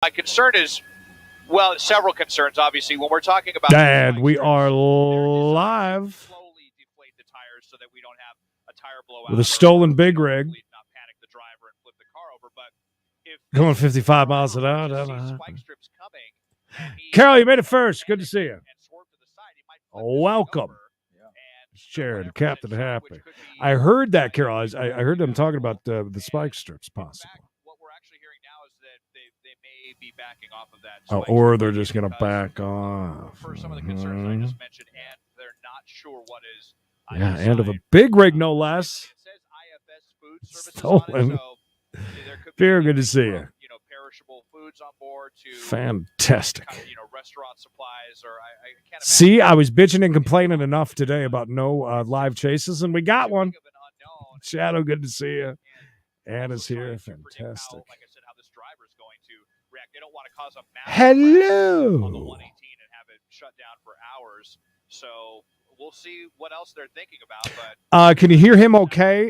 My concern is, well, several concerns, obviously. When we're talking about... Dad, we are live. Slowly deflate the tires so that we don't have a tire blowout. With a stolen big rig. Not panic the driver and flip the car over. But if going 55 miles an hour. Spike strips coming, Carol, you made it first. Good to see you. Welcome. Sharon, Captain Happy. I heard that, Carol. I heard them talking about the spike strips, possibly. What we're actually hearing now is that they may be backing off of that. Oh, or they're just going to back off. For some of the concerns I just mentioned, and they're not sure what is. Yeah, and of a big rig, no less. It says IFS food services Stolen. on it, so there could be Very good to see you. Perishable foods on board to fantastic. Restaurant supplies, or I can't. See, I was bitching and complaining enough today about no live chases, and we got one. Shadow, good to see you. Anna's here, fantastic. Like I said, how this driver is going to react. They don't want to cause a massive hello on the 118 and have it shut down for hours. So we'll see what else they're thinking about. But can you hear him? Okay.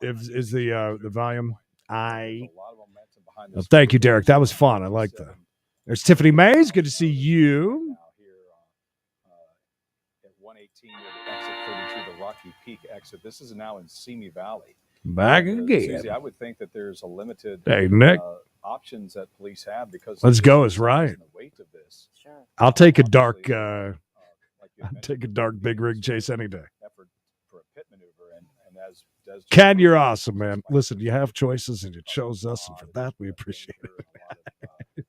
Is the volume? Well, thank you, Derek. That was fun. I like that. There's Tiffany Mays. Good to see you. At 118 near the exit 32, the Rocky Peak exit. This is now in Simi Valley. Back again. Susie, I would think that there's a limited options that police have because let's go is right. The weight of this. Sure. I'll take a dark I'll take a dark big rig chase any day. Effort for a pit maneuver and as Ken, you're awesome, man. Listen, you have choices and you chose us, and for that we appreciate it.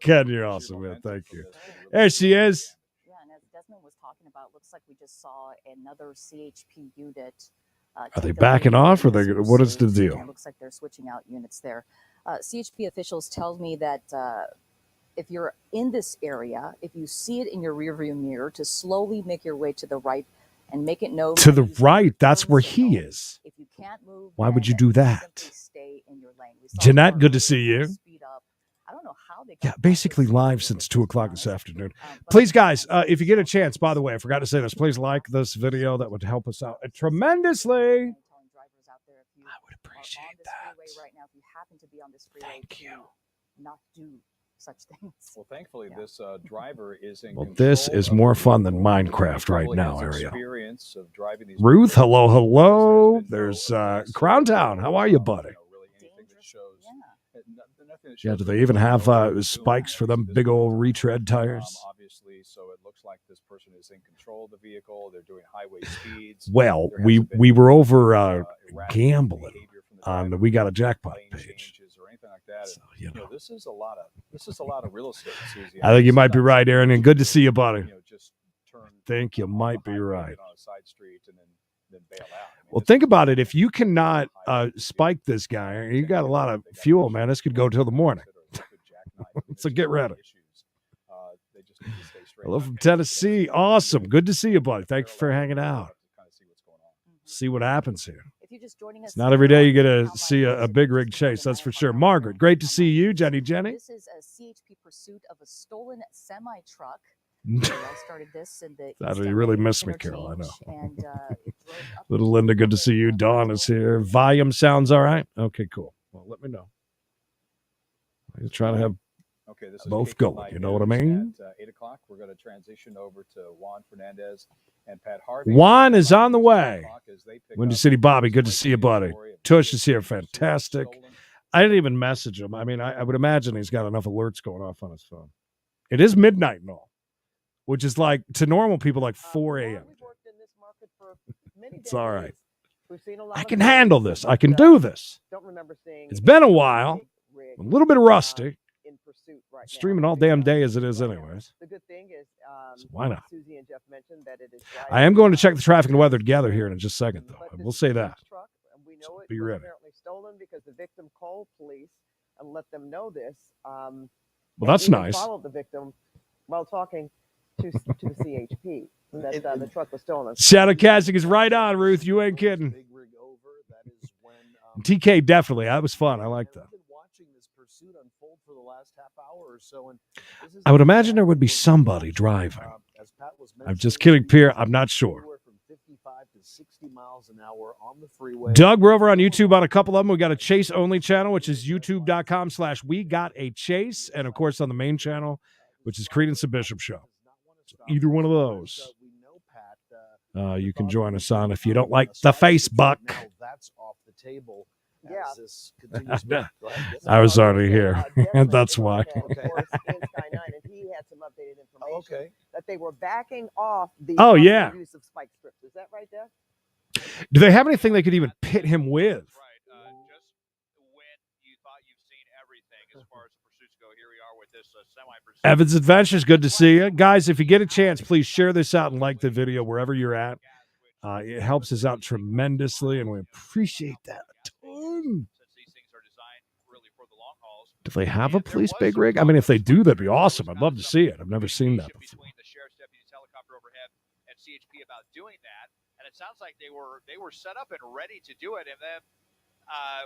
Ken, you're awesome, man. Thank you. There she is. Yeah, and as Desmond was talking about, looks like we just saw another CHP unit. Are they backing off, or what is the deal? It looks like they're switching out units there. CHP officials tell me that if you're in this area, if you see it in your rearview mirror, to slowly make your way to the right and make it known to the right. That's where he is. If you can't move, why would you do that? Stay in your lane. Jeanette, good to see you. I don't know how they basically live since 2:00 this afternoon. Please, guys, if you get a chance, by the way, I forgot to say this, please like this video. That would help us out tremendously. I would appreciate that. Thank you. Not do such things. Well, thankfully, this driver is in control. This is more fun than Minecraft right now, area. Of driving these Ruth, hello. There's Crown Town. How are you, buddy? Yeah, do they even have spikes for them big old retread tires? Obviously, so it looks like this person is in control of the vehicle. They're doing highway speeds. Well, we were over gambling on the We Got a Jackpot page. So, this is a lot of real estate, Susie. I think you might be right, Aaron, and good to see you, buddy. I think you might be right. Well, think about it. If you cannot spike this guy, you got a lot of fuel, man. This could go till the morning. So get ready. Hello from Tennessee. Awesome. Good to see you, buddy. Thanks for hanging out. See what happens here. It's not every day you get to see a big rig chase, that's for sure. Margaret, great to see you. Jenny. This is a CHP pursuit of a stolen semi-truck. I started this in the you really missed me, Carol. I know. And, little Linda, good to see you. Dawn is here. Volume sounds all right? Okay, cool. Well, let me know. I'm trying to have both going. You know what I mean? At 8 o'clock, we're going to transition over to Juan Fernandez and Pat Harvey. Juan is on the way. Windy City Bobby, good to see you, buddy. Tush is here. Fantastic. I didn't even message him. I mean, I would imagine he's got enough alerts going off on his phone. It is midnight and all, which is like, to normal people, like 4 a.m. It's all right. I can handle this. I can do this. It's been a while. A little bit rusty. Streaming all damn day as it is anyways. The good thing is, so why not? Susie and Jeff mentioned that it is I am going to check the traffic and weather together here in just a second, though. We'll say that. We know so it be was ready. apparently stolen because the victim called police and let them know this. Well, that's nice. Followed the victim while talking to the CHP that the truck was stolen. Shadow casting is right on, Ruth. You ain't kidding. TK, definitely. That was fun. I like that. I would imagine there would be somebody driving. I'm just kidding, Pierre. I'm not sure. to 60 miles an hour on the freeway. Doug, we're over on YouTube on a couple of them. We got a Chase only channel, which is youtube.com/WeGotAChase. And of course on the main channel, which is Credence and Bishop Show. So either one of those. You can join us on if you don't like the Facebook. Now that's off the table. Yeah. This continues. Go ahead. I was already here. And that's why. Of course, in Sky 9, and he had some updated information Okay. that they were backing off the Oh, yeah. use of spike strips. Is that right, Deb? Do they have anything they could even pit him with? Right. Just when you thought you've seen everything as far as the pursuits go, here we are with this semi-pursuit. Evans Adventures, good to see you. Guys, if you get a chance, please share this out and like the video wherever you're at. It helps us out tremendously, and we appreciate that a ton. Since these things are designed really for the long hauls. Do they have a police big rig? I mean, if they do, that'd be awesome. I'd love to see it. I've never seen that before. Between the sheriff's deputy's helicopter overhead and CHP about doing that, and it sounds like they were set up and ready to do it, and then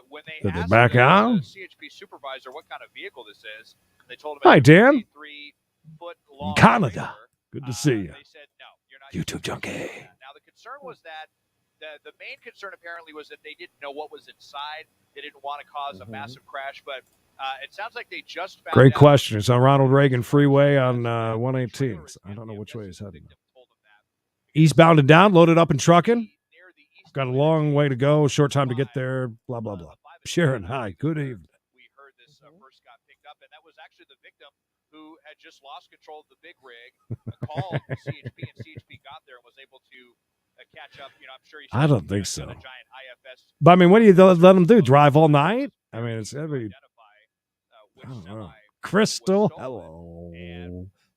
when they Did they asked back out? the CHP supervisor what kind of vehicle this is, they told him Hi, it's a Dan. 53-foot long Canada. trailer. Good to see you. They said, no, you're not YouTube junkie. Now, the concern was that the main concern apparently was that they didn't know what was inside. They didn't want to cause a massive crash, but it sounds like they just found Great out. question. It's on Ronald Reagan Freeway on 118. I don't know which way he's heading. Eastbound and down, loaded up and trucking. Got a long way to go, short time to get there, blah, blah, blah. Sharon, hi, good evening. We heard this first got picked up, and that was actually the victim who had just lost control of the big rig, called CHP, and CHP got there and was able to catch up. You know, I'm sure I don't think so. a giant IFS. But I mean, what do you let them do? Drive all night? I mean, it's every. I don't know. Crystal, hello.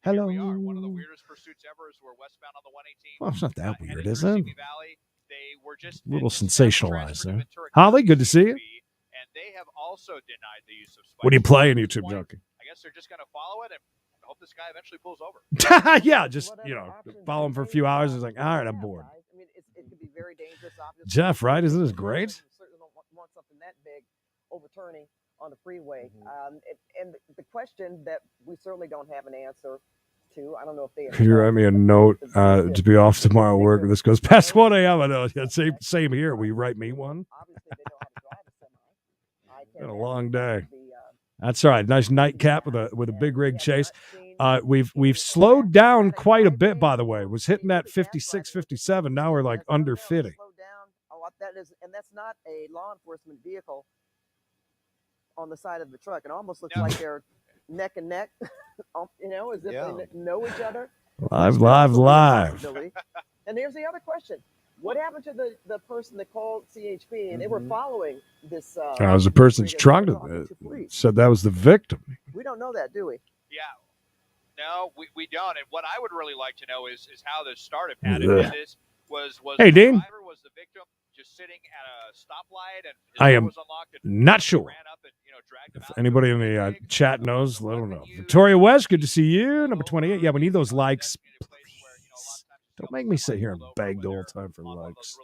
Hello. We are. One of the weirdest pursuits ever is we're westbound on the 118. Well, it's not that weird, is through it? Simi Valley, they were just A little just sensationalized transferred to there. Ventura Holly, County good to see you. And they have also denied the use of spikes. What are you So playing, at this YouTube point, junkie? I guess they're just going to follow it and hope this guy eventually pulls over. Yeah, just, follow him for a few hours. It's like, all right, I'm bored. I mean, it could be very dangerous, obviously. Jeff, right? Isn't this great? You certainly don't want something that big overturning on the freeway. And the question that we certainly don't have an answer to, I don't know if they... Could you write me a note to be off tomorrow at work? This goes past 1 a.m. I know. Yeah, same here. Will you write me one? Obviously, they know how to drive a semi. Been a long day. That's all right. Nice nightcap with a big rig chase. We've slowed down quite a bit, by the way. Was hitting that 56, 57. Now we're like under 50. That is, and that's not a law enforcement vehicle on the side of the truck. It almost looks like they're neck and neck, as if they know each other. Live. And here's the other question. What happened to the person that called CHP and they were following this? That was the person's truck. Said that was the victim. We don't know that, do we? Yeah. No, we don't. And what I would really like to know is how this started, Pat. If this was hey, the Dean. driver, was the victim just sitting at a stoplight and his I door am was unlocked and not sure. ran up and, dragged him If out anybody in the chat knows, let them know. Victoria West, good to see you. Number 28. Yeah, we need those likes. Please. Don't make me sit here and beg the whole time for likes.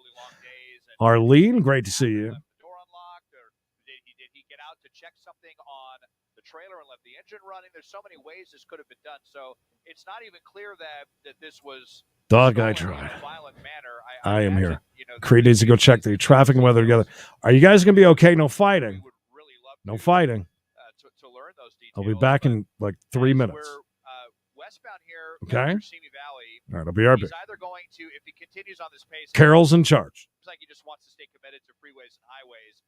Arlene, great to see you. Door unlocked, or did he get out to check something on the trailer and left the engine running? There's so many ways this could have been done. So it's not even clear that this was Dog, I stolen in tried. a violent manner. I am imagine, here. Creed needs to go check the traffic and weather together. Are you guys going to be okay? No fighting. we would really love No to, fighting. to learn those details. I'll be back but in like 3 as minutes. We're westbound here, Okay. through Simi Valley. All right, I'll be right He's back. either going to, if he continues on this pace, Carol's in charge. seems like he just wants to stay committed to freeways and highways.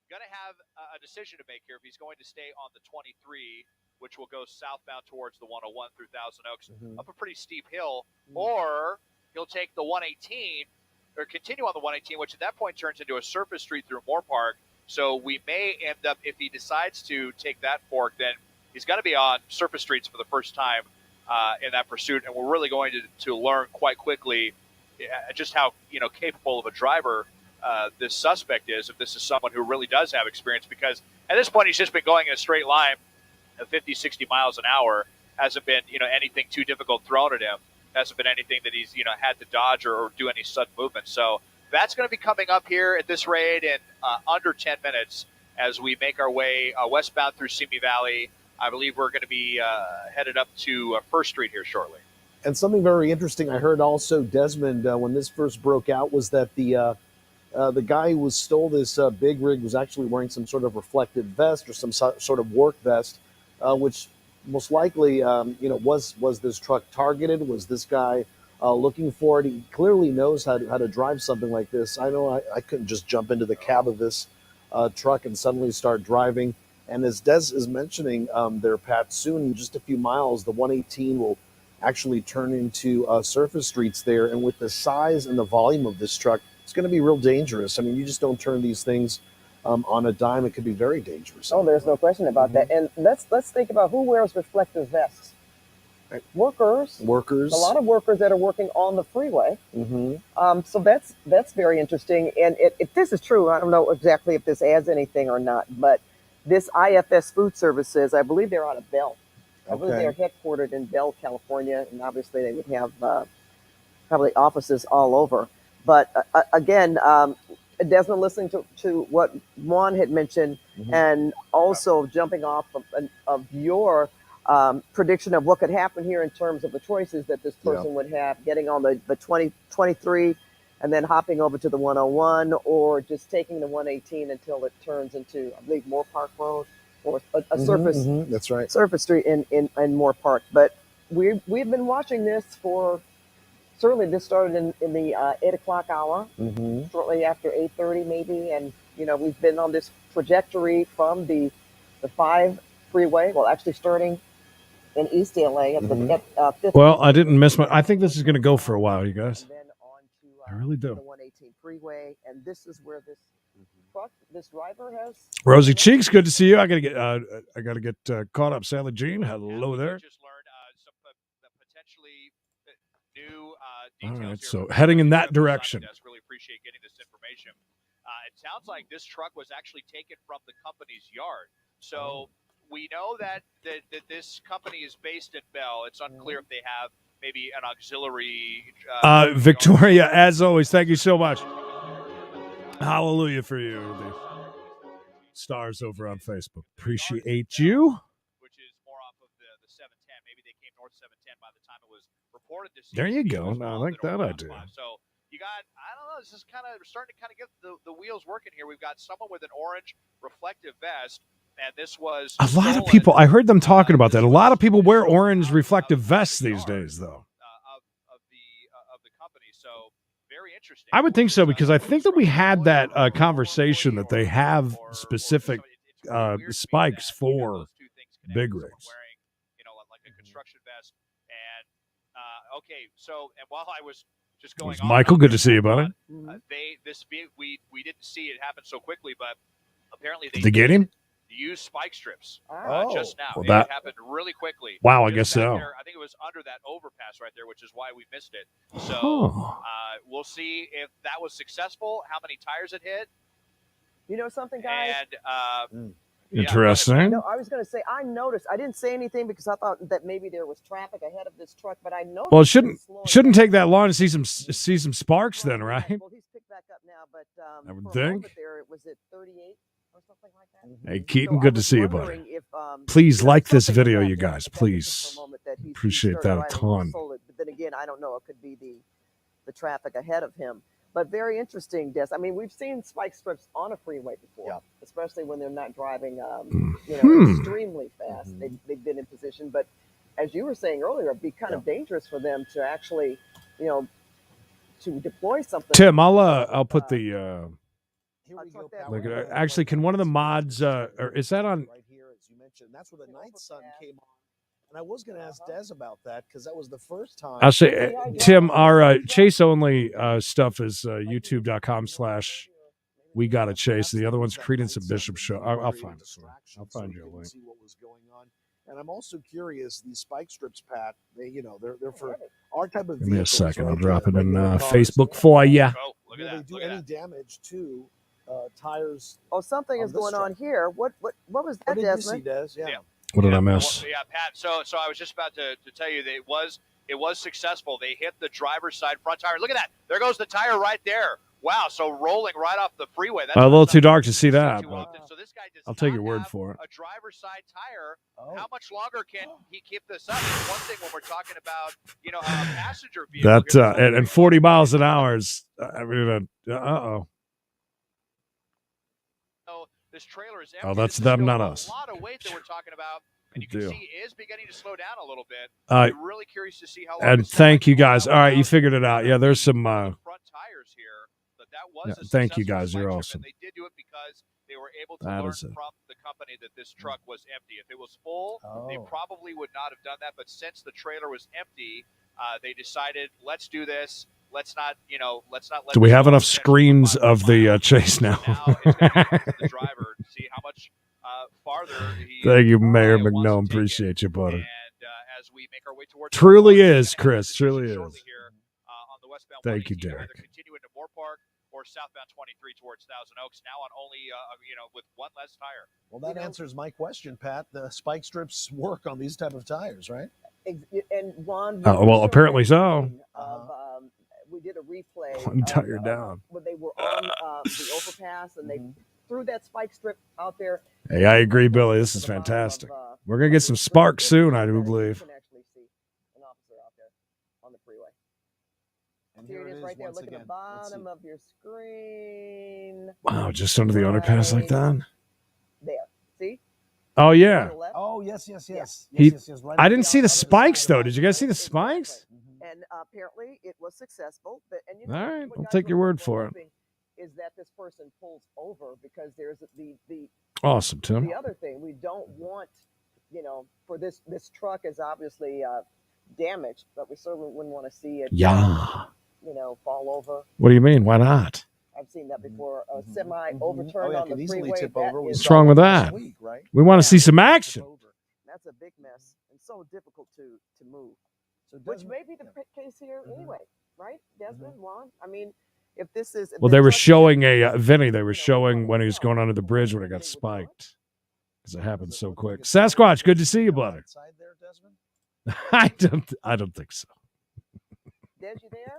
Going to have a decision to make here if he's going to stay on the 23, which will go southbound towards the 101 through Thousand Oaks, up a pretty steep hill, or he'll take the 118 or continue on the 118, which at that point turns into a surface street through Moore Park. So we may end up, if he decides to take that fork, then he's going to be on surface streets for the first time in that pursuit, and we're really going to learn quite quickly just how capable of a driver this suspect is, if this is someone who really does have experience, because at this point he's just been going in a straight line at 50, 60 miles an hour. Hasn't been anything too difficult thrown at him. Hasn't been anything that he's had to dodge or do any sudden movement. So that's going to be coming up here at this raid in under 10 minutes as we make our way westbound through Simi Valley. I believe we're going to be headed up to First Street here shortly. And something very interesting I heard also, Desmond, when this first broke out, was that the guy who stole this big rig was actually wearing some sort of reflective vest or some sort of work vest, which most likely, was this truck targeted? Was this guy looking for it? He clearly knows how to drive something like this. I know I couldn't just jump into the cab of this truck and suddenly start driving. And as Des is mentioning there, Pat, soon, in just a few miles, the 118 will actually turn into surface streets there. And with the size and the volume of this truck, it's going to be real dangerous. I mean, you just don't turn these things on a dime. It could be very dangerous. Oh, there's no question about that. And let's think about who wears reflective vests. Workers. A lot of workers that are working on the freeway. So that's very interesting. And if this is true, I don't know exactly if this adds anything or not, but this IFS Food Services, I believe they're out of Bell. I believe they're headquartered in Bell, California, and obviously they would have probably offices all over. But again, Desmond, listening to what Juan had mentioned, and also jumping off of your prediction of what could happen here in terms of the choices that this person would have, getting on the 2023 and then hopping over to the 101, or just taking the 118 until it turns into, I believe, Moore Park Road, or a surface. That's right. Surface street in Moore Park. But we've been watching this for, certainly this started in the 8 o'clock hour, shortly after 8:30 maybe. And, we've been on this trajectory from the 5 freeway, well, actually starting in East LA at the 5th. Well, I didn't miss I think this is going to go for a while, you guys. And then on to I really do. the 118 freeway. And this is where this truck, this driver has. Rosy Cheeks, good to see you. I got to get caught up. Sally Jean, hello there. Just learned some potentially new All details right, here so from heading in the that direction. desk. Really appreciate getting this information. It sounds like this truck was actually taken from the company's yard. So we know that this company is based in Bell. It's unclear if they have maybe an auxiliary. Victoria, as always, thank you so much. Hallelujah for you, the stars over on Facebook. Appreciate you. Which is more off of the 710. Maybe they came north 710 by the time it was reported to see. There you go. No, I like that idea. So you got, I don't know, this is kind of starting to get the wheels working here. We've got someone with an orange reflective vest. And this was a lot of people. I heard them talking about that. A lot of people wear orange reflective vests these days, though. Of the company, so very interesting. I would think so, because I think that we had that conversation that they have specific spikes for big rigs. Wearing, like a construction vest. And okay, so and while I was just going on, Michael, good to see you, buddy. We didn't see it happen so quickly, but apparently they get him. Use spike strips just now. Well, that happened really quickly. Wow, I guess so. I think it was under that overpass right there, which is why we missed it. So we'll see if that was successful, how many tires it hit. You know something, guys? And interesting. I was going to say, I noticed. I didn't say anything because I thought that maybe there was trappic ahead of this truck, but I noticed. Well, it shouldn't take that long to see some sparks, then, right? Well, he's picked back up now, but I would think. Was it 38? Or something like that. Hey, Keaton, good to see you, buddy. Please like this video, you guys. Please. Appreciate that a ton. But then again, I don't know. It could be the traffic ahead of him. But very interesting, Des. I mean, we've seen spike strips on a freeway before, especially when they're not driving, extremely fast. They've been in position. But as you were saying earlier, it'd be kind of dangerous for them to actually, to deploy something. Tim, I'll put the. Here we go, look, actually, can one of the mods, or is that on? Right here, as you mentioned, that's where the Night Sun came on. And I was going to ask Des about that because that was the first time. I'll say, Tim, our Chase only stuff is youtube.com/we gotta chase. The other one's Credence and Bishop Show. I'll find it. I'll find you a link. See what was going on. And I'm also curious, these spike strips, Pat, they're for our type of. Give me a second. I'll drop it in Facebook for you. Look at that. They do any damage to tires. Oh, something is going on here. What was that, Desmond? Yeah. What did I miss? Well, Pat. So I was just about to tell you that it was successful. They hit the driver's side front tire. Look at that. There goes the tire right there. Wow, so rolling right off the freeway. That's A little too something dark to see that, too but often. So this guy does I'll take not your word have for it. a driver's side tire. Oh. How much longer can he keep this up? It's one thing when we're talking about, you know, a passenger vehicle. That and 40 miles an hour is, I mean, uh-oh. So this trailer is empty. Oh, that's This is them, still not a us. lot of weight that we're talking about. And you Good can deal. see he is beginning to slow down a little bit. Uh, I'm really curious to see how long And this thank you will guys. last All right, you without figured it out. Yeah, there's some. the front tires here. But that was a Thank you successful guys. You're spike awesome. strip, and they did do it because they were able to That learn is it. from the company that this truck was empty. If it was full, they probably would not have done that. But since the trailer was empty, they decided, let's do this. Let's not, you know, let's not let. Do we have enough potentially screens 500 of the miles. chase So now? now it's going to be up to the driver to see how much farther he. Thank you, Mayor wants to McNome. take it. Appreciate you, buddy. And as we make our way towards Truly Moore Park, is, we're gonna have Chris. a decision Truly shortly is. here, on the westbound Thank you, 118 to Derek. either continue into Moore Park or southbound 23 towards Thousand Oaks. Now on only, you know, with one less tire. Well, that answers my question, Pat. The spike strips work on these type of tires, right? And Ron, Well, apparently so. We did a replay. One tire down. When they were on the overpass and they threw that spike strip out there. Hey, I agree, Billy. This is fantastic. We're going to get some sparks soon, I do believe. You can actually see an officer out there on the freeway. And Here it is right there. Look at the bottom of your screen. Wow, just under the underpass like that? There. See? Oh, yeah. Oh, yes. Right I didn't see the spikes, though. Did you guys see the spikes? And apparently it was successful. But, and you All know, right, what I'll guys take your were word for it. hoping is that this person pulls over because there's the Awesome, Tim. the other thing we don't want, you know, for this truck is obviously damaged, but we certainly wouldn't want to see it, Yeah. you know, fall over. What do you mean? Why not? I've seen that before. A semi overturned on the freeway. Tip over. What's wrong with that? Week, right? We want to see some action. That's a big mess and so difficult to move. So Which may be the case here anyway, right, Desmond, Ron? I mean, if this is Well, they were showing Vinny. They were showing when he was going under the bridge when it got spiked. Because it happened so quick. Sasquatch, good to see you, buddy. I don't think so. Des, you there?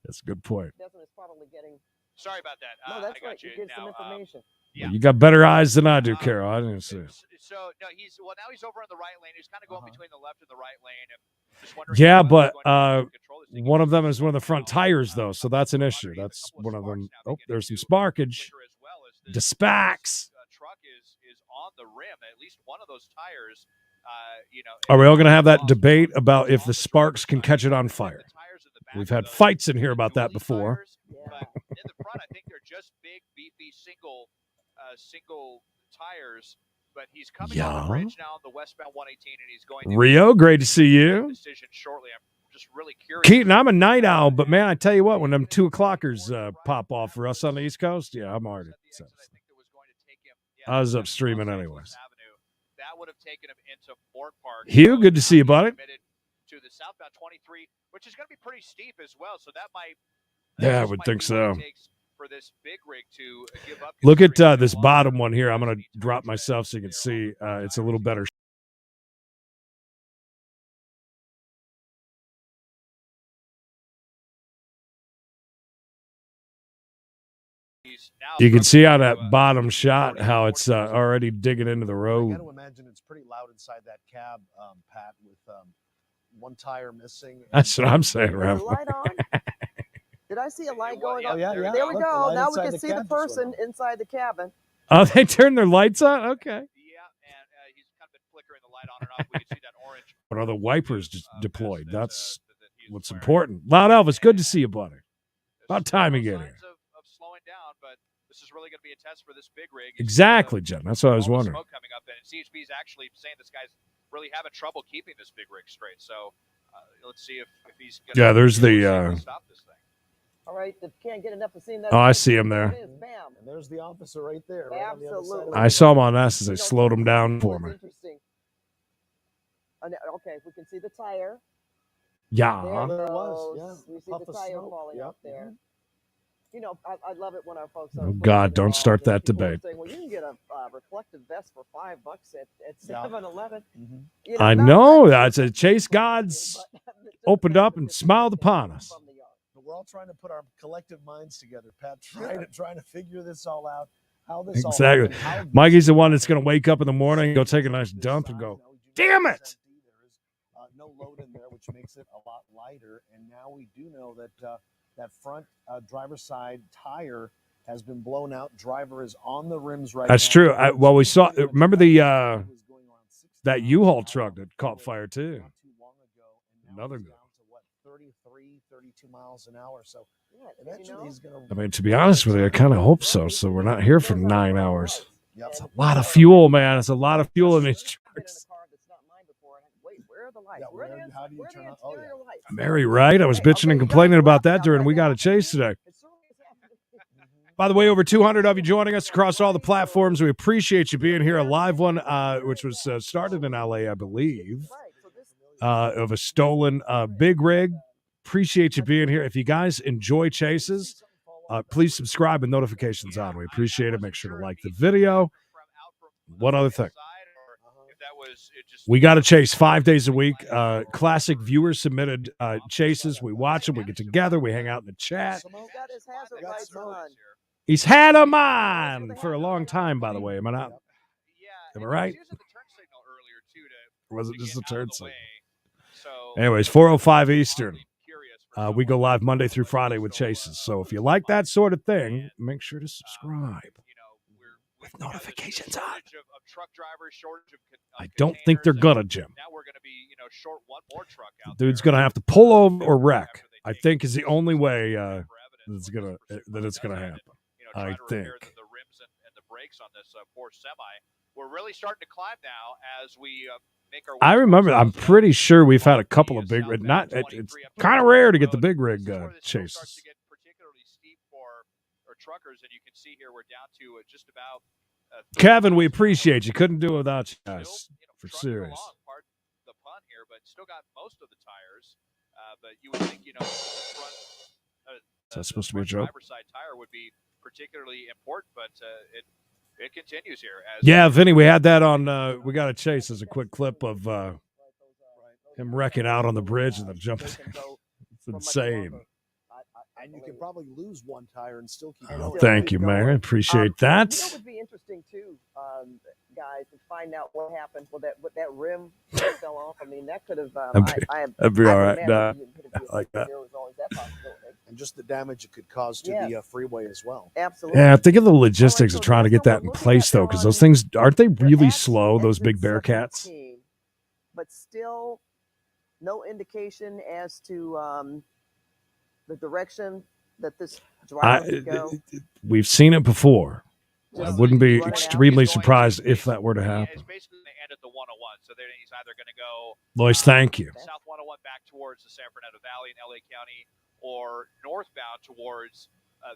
That's a good point. Desmond is probably getting. Sorry about that. No, that's I got right. you You get some now. information. Yeah. You got better eyes than I do, Carol. I didn't see. So no, now he's over on the right lane. He's kind of going between the left and the right lane. And just wondering Yeah, how he's but going to control this thing. one of them is one of the front tires, though, so that's an issue. That's one of them. Oh, there's some sparkage. The spacks. Truck is on the rim. At least one of those tires. You know. Are we all going to have that debate about if the sparks can catch it on fire? We've had fights in here about that before. But in the front, I think they're just big, beefy, single tires. But he's coming on the bridge now on the westbound 118, and he's going to Rio, great to see you. decision shortly. I'm just really curious. Keaton, I'm a night owl, but man, I tell you what, when them 2 o'clockers pop off for us on the East Coast, yeah, I'm already. I was up streaming anyways. That would have taken him into Moore Park. Hugh, good to see you, buddy. To the southbound 23, which is going to be pretty steep as well. So that might. Yeah, I would think so. For this big rig to give up. Look at this bottom one here. I'm going to drop myself so you can see. It's a little better. You can see on that bottom shot how it's already digging into the I road. got to imagine it's pretty loud inside that cab, Pat, with one tire missing. That's what I'm saying, Is the Ram. light on? Did I see a light going yeah, on? yeah, There we look, go. the light Now we inside can the see the cab just went person on. inside the cabin. Oh, they turned their lights on? Okay. Yeah, and he's kind of been flickering the light on and off. We can see that orange. But are the wipers just deployed? vest That's that he's what's wearing. important. Loud Elvis, good to see you, buddy. About There's time no you get signs here. Of slowing down, but this is really going to be a test for this big rig. Exactly, Jen. That's what I was all the wondering. Smoke coming up, and CHP is actually saying this guy's really having trouble keeping this big rig straight. So let's see if he's going to there's the, stop this thing. All right, if you can't get enough of seeing that. Oh, I see him there. It is, bam. And there's the officer right there. Right on the other side of Absolutely. the I saw him on us as they slowed him down for me. Interesting. Okay, we can see the tire. Yeah. There it goes. was. Yeah. We see Puff the of tire smoke. falling Yep. out there. You know, I love it when our folks are. Oh, God, don't start that People are debate. saying, well, you can get a reflective vest for $5 at Yeah. 7-Eleven. Mm-hmm. You I not know. much, That's a Chase God's but just opened the up and fact that smiled it's upon us. from the yard. But we're all trying to put our collective minds together, Pat, trying to figure this all out. How this exactly. all happened, Mikey's the one that's going to wake up in the morning, go take a nice dump, and go, damn it! There is no load in there, which makes it a lot lighter. And now we do know that that front driver's side tire has been blown out. Driver is on the rims right now. That's true. Well, we saw. Remember the that U-Haul truck that caught fire too. Another guy. 33, 32 miles an hour. So eventually he's going to. I mean, to be honest with you, I kind of hope so. So we're not here for 9 hours. Yep. It's a lot of fuel, man. It's a lot of fuel in these trucks. How do you turn on? Oh, yeah. Mary, right? I was bitching and complaining about that during We Got a Chase today. By the way, over 200 of you joining us across all the platforms. We appreciate you being here. A live one, which was started in LA, I believe, of a stolen big rig. Appreciate you being here. If you guys enjoy chases, please subscribe with notifications on. We appreciate it. Make sure to like the video. One other thing. We got to chase 5 days a week. Classic viewer submitted chases. We watch them. We get together. We hang out in the chat. He's had them on for a long time, by the way. Am I not? Am I right? Or was it just a turn signal? Anyways, 4:05 Eastern. We go live Monday through Friday with chases. So if you like that sort of thing, make sure to subscribe with notifications on. I don't think they're gonna, Jim. The dude's gonna have to pull over or wreck. I think is the only way that it's gonna happen. I think. The rims and the brakes on this Porsche semi. We're really starting to climb now as we make our way. I remember. I'm pretty sure we've had a couple of big. It's kind of rare to get the big rig chases. Particularly steep for truckers, and you can see here we're down to just about. Kevin, we appreciate you. Couldn't do it without you guys. For serious. Pardon the pun here, but still got most of the tires. But you would think, the front. Is that supposed to be a joke? Driver's side tire would be particularly important, but it continues here. Yeah, Vinny, we had that on. We got a chase as a quick clip of him wrecking out on the bridge and then jumping. It's insane. And you can probably lose one tire and still keep. Oh, thank you, Mary. Appreciate that. It would be interesting too, guys, to find out what happened with that rim fell off. I mean, that could have. That'd be all right. I like that. There was always that possibility. And just the damage it could cause to the freeway as well. Absolutely. Yeah, think of the logistics of trying to get that in place, though, because those things aren't they really slow? Those big Bearcats. But still, no indication as to the direction that this driver would go. We've seen it before. I wouldn't be extremely surprised if that were to happen. It's basically going to end at the 101, so then he's either going to go. Lois, thank you. South 101 back towards the San Fernando Valley in LA County, or northbound towards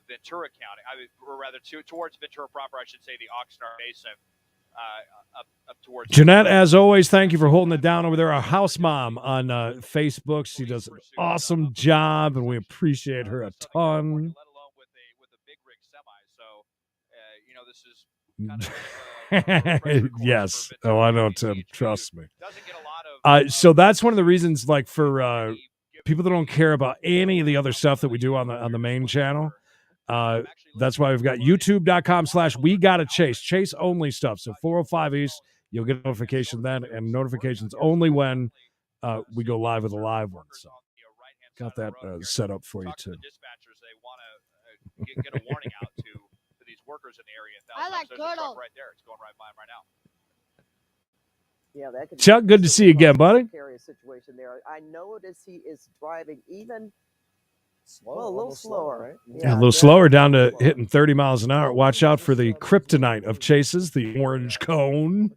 Ventura County. Or rather, towards Ventura proper, I should say, the Oxnard Basin. Up towards Jeanette, as always, thank you for holding it down over there. Our house mom on Facebook. She does an awesome job, and we appreciate her a ton. Let alone with a big rig semi. So, this is kind of yes. Oh, I know, Tim. Trust me. So that's one of the reasons, like, for people that don't care about any of the other stuff that we do on the main channel. That's why we've got youtube.com/we gotta chase only stuff. So 4:05 East, you'll get a notification then, and notifications only when we go live with a live one. So got that set up for you too. The dispatchers, they want to get a warning out to these workers in the area. I like turtle. Right there, it's going right by him right now. Yeah, that could Chuck, good to see you again, buddy. Situation there. I notice he is driving even. Well, a little slower, right? Yeah, a little slower, down to hitting 30 miles an hour. Watch out for the kryptonite of chases, the orange cone.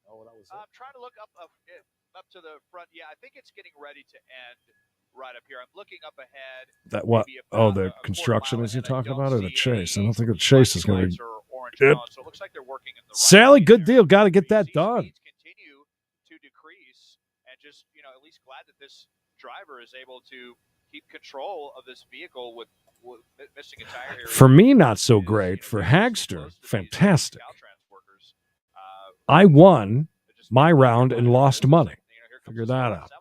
I'm trying to look up to the front. Yeah, I think it's getting ready to end right up here. I'm looking up ahead. That what? Oh, the construction is you talking about, or the chase? I don't think the chase is going to be good. So it looks like they're working in the Sally, good deal. Got to get that done. Continue to decrease, and just at least glad that this driver is able to keep control of this vehicle with missing a tire here. For me, not so great. For Hagster, fantastic. I won my round and lost money. Figure that out.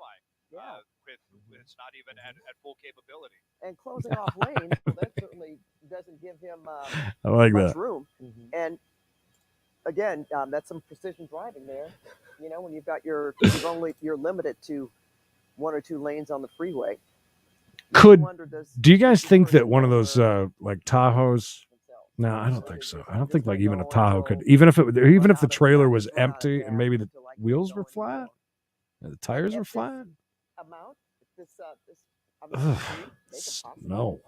full capability. And closing off lanes, well, that certainly doesn't give him I like much that. room. And again, that's some precision driving there. You know, when you're limited to 1 or 2 lanes on the freeway. Do you guys think that one of those like Tahoes? No, I don't think so. I don't think like even a Tahoe could, even if the trailer was empty and maybe the wheels were flat, and the tires were flat. No.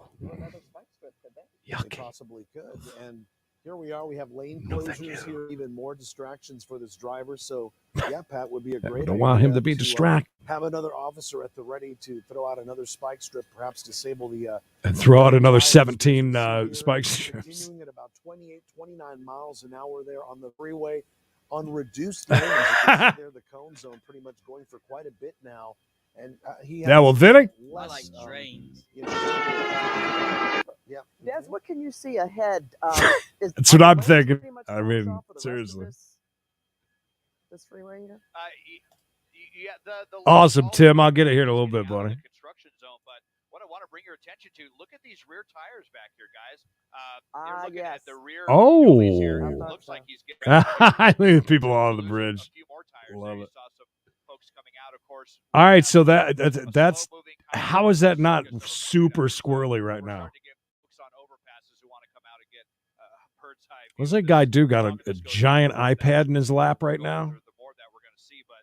Yuck. They possibly could. And here we are. We have lane closures here, even more distractions for this driver. So, yeah, Pat, would be a great idea. Don't want him to be distracted. Have another officer at the ready to throw out another spike strip, perhaps disable the... and throw out another 17 spike strips. Continuing at about 28, 29 miles an hour there on the freeway on reduced lanes. You can see there the cone zone pretty much going for quite a bit now. And he has Vinny? I like trains. Yeah. Des, what can you see ahead? That's what I'm thinking. I mean, seriously. This freeway here? Awesome, Tim. I'll get it here in a little bit, buddy. Construction zone, but what I want to bring your attention to, look at these rear tires back here, guys. They're looking at the rear. Here. It looks like he's getting people on the bridge. A few more tires. Love it. Saw some folks coming out, of course. All right, so that's how is that not super squirrely right now? What's that guy do? Got a giant iPad in his lap right now?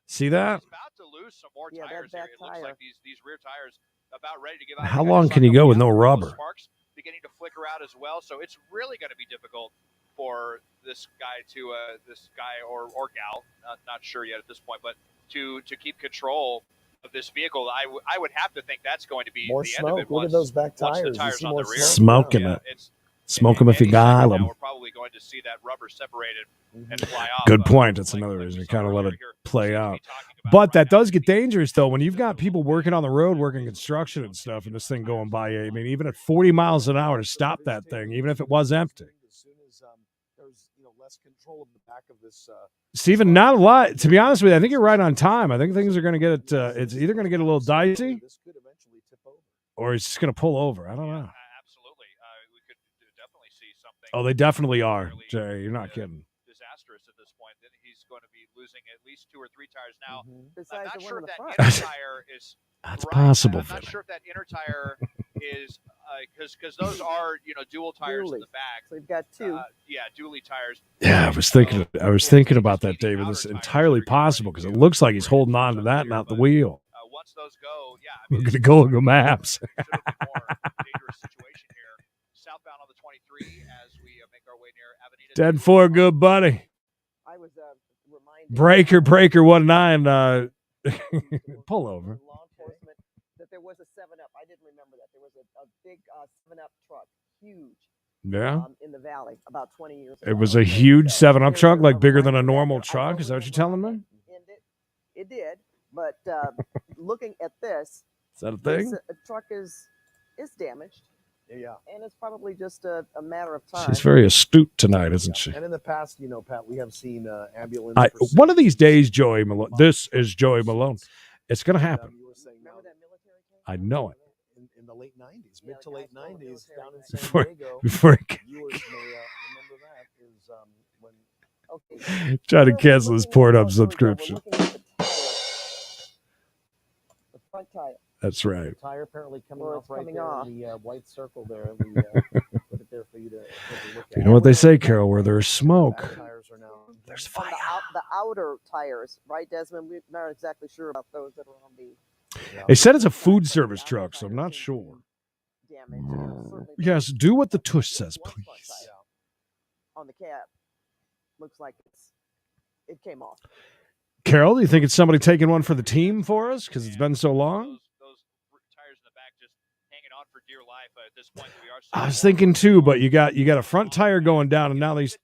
See that? About to lose some more tires here. It looks like these rear tires about ready to give out. How long can you go with no rubber? Sparks beginning to flicker out as well, so it's really going to be difficult for this guy or gal, not sure yet at this point, but to keep control of this vehicle. I would have to think that's going to be more the smoke. end of it. Look at those back tires. The tires on the rear. Smoking it. Smoke them if you got them. We're probably going to see that rubber separated and fly off. Good point. That's another reason. You kind of let it play out. But that does get dangerous, though, when you've got people working on the road, working construction and stuff, and this thing going by you. I mean, even at 40 miles an hour to stop that thing, even if it was empty. As soon as there's less control of the back of this. Steven, not a lot. To be honest with you, I think you're right on time. I think things are going to get it's either going to get a little dicey, this could eventually tip over, or it's just going to pull over. I don't know. Absolutely, we could definitely see something. Oh, they definitely are, Jay. You're not kidding. Disastrous at this point. Then he's going to be losing at least 2 or 3 tires now. Besides I'm not the sure one if in the that front. inner tire is. That's right. possible. I'm not sure if that inner tire is because those are dual tires in the back. So you've got 2. Dually tires. Yeah, I was thinking about that, David. It's entirely possible because it looks like he's holding on to that, not the wheel. Once those go, We're gonna go Google Maps. Dangerous situation here. Southbound on the 23 as we make our way near Avenida. 10-4, good buddy. I was reminded. Breaker 19. Pull over. Law enforcement that there was a 7-Up. I didn't remember that. There was a big 7-Up truck, huge. Yeah. In the valley, about 20 years ago. It was a huge 7-Up truck, like bigger than a normal truck. Is that what you're telling me? It did, but looking at this, is that a thing? This truck is damaged. Yeah. And it's probably just a matter of time. She's very astute tonight, isn't she? And in the past, Pat, we have seen ambulance. One of these days, Joey Malone. This is Joey Malone. It's going to happen. Remember that military case? I know it. In the late 90s, mid to late 90s, down in San Diego. Before viewers may remember that is when. Trying to cancel his Pornhub subscription. The front tire. That's right. The tire apparently coming off right there in the white circle there. We put it there for you to take a look at. You know what they say, Carol? Where there's smoke, there's fire. The outer tires, right, Desmond? We're not exactly sure about those that are on the. They said it's a food service truck, so I'm not sure. Yes, do what the tush says, please. On the cab, looks like it came off. Carol, do you think it's somebody taking one for the team for us because it's been so long? Those tires in the back just hanging on for dear life at this point. I was thinking too, but you got a front tire going down, and now these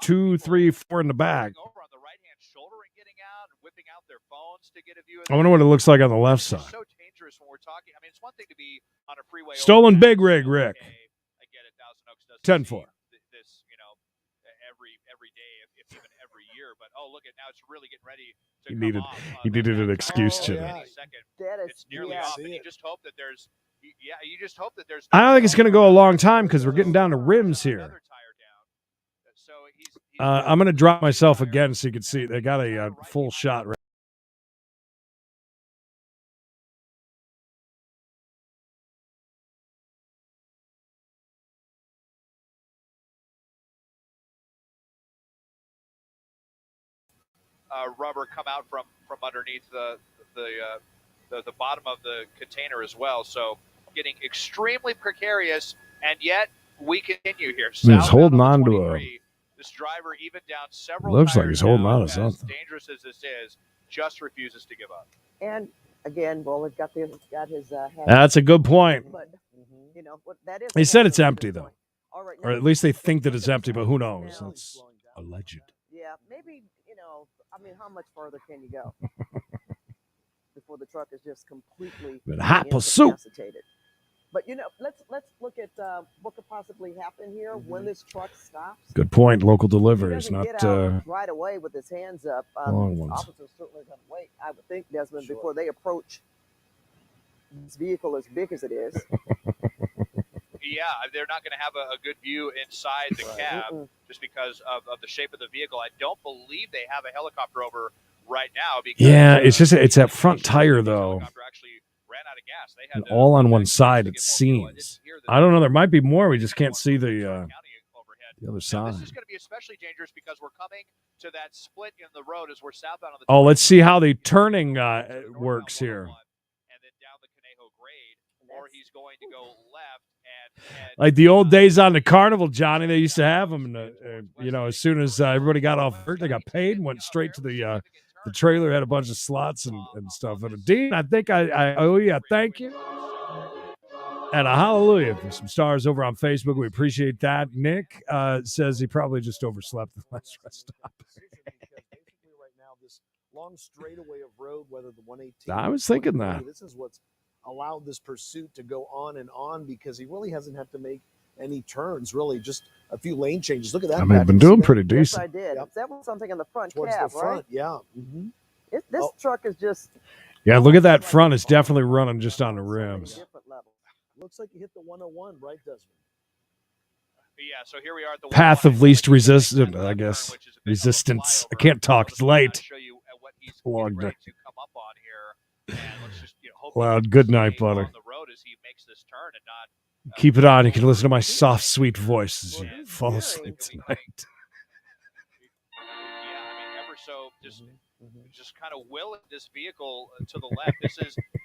2, 3, 4 in the back. I wonder what it looks like on the left side. So dangerous when we're talking. I mean, it's one thing to be on a freeway. Stolen big rig, Rick. I get it. Thousand Oaks does 10-4. This, every day, if even every year. But look at now, it's really getting ready to come off. He needed an excuse, Any second, it's nearly off, and you just hope that there's. Yeah, you just hope that there's. I don't think it's going to go a long time because we're getting down to rims here. So he's I'm going to drop myself again so you can see. They got a full shot right. rubber come out from underneath the bottom of the container as well. So getting extremely precarious, and yet we continue here. He's holding on to a. This driver even down several. Looks like he's holding on to as something. Dangerous as this is, just refuses to give up. And again, well, it got his hat. That's a good point. But you know, that is. He said it's empty though, All right, or at least they think that it's empty, but who knows? That's alleged. Yeah, maybe, you know, I mean, how much farther can you go before the truck is just completely But hot pursuit. incapacitated? But you know, let's look at what could possibly happen here when this truck stops. Good point. Local He deliveries, doesn't not get out right away with his hands up. long ones. Officers certainly going to wait, I would think, Desmond, before they approach this vehicle as big as it is. Yeah, they're not going to have a good view inside the cab just because of the shape of the vehicle. I don't believe they have a helicopter over right now. Because, yeah, it's just it's that front tire though. Helicopter actually ran out of gas. They had All on one side, it seems. I don't know. There might be more. We just can't see the other side. This is going to be especially dangerous because we're coming to that split in the road as we're southbound on the. Oh, let's see how the turning works here. And then down the Conejo grade, or he's going to go left and Like the old days on the carnival, Johnny, they used to have them. You know, as soon as everybody got off work, they got paid and went straight to the trailer. Had a bunch of slots and stuff. And Dean, I think I owe you a thank you and a hallelujah for some stars over on Facebook. We appreciate that. Nick says he probably just overslept the last rest stop. Long straightaway of road, whether the 118. I was thinking that. This is what's allowed this pursuit to go on and on because he really hasn't had to make any turns, really, just a few lane changes. Look at that. I mean, I've been doing pretty decent. Yes, I did. Yep. That was something in the front Towards cab, the front, right? yeah. This truck is just. Yeah, look at that front. It's definitely running just on the rims. Looks like you hit the 101, right, Desmond? Yeah, so here we are at the Path of least resistance, I guess. Resistance. I can't talk. It's late. Long day. Well, good night, buddy. Keep it on. You can listen to my soft, sweet voice as you fall asleep tonight. Yeah, I mean, ever so just kind of willing this vehicle to the left.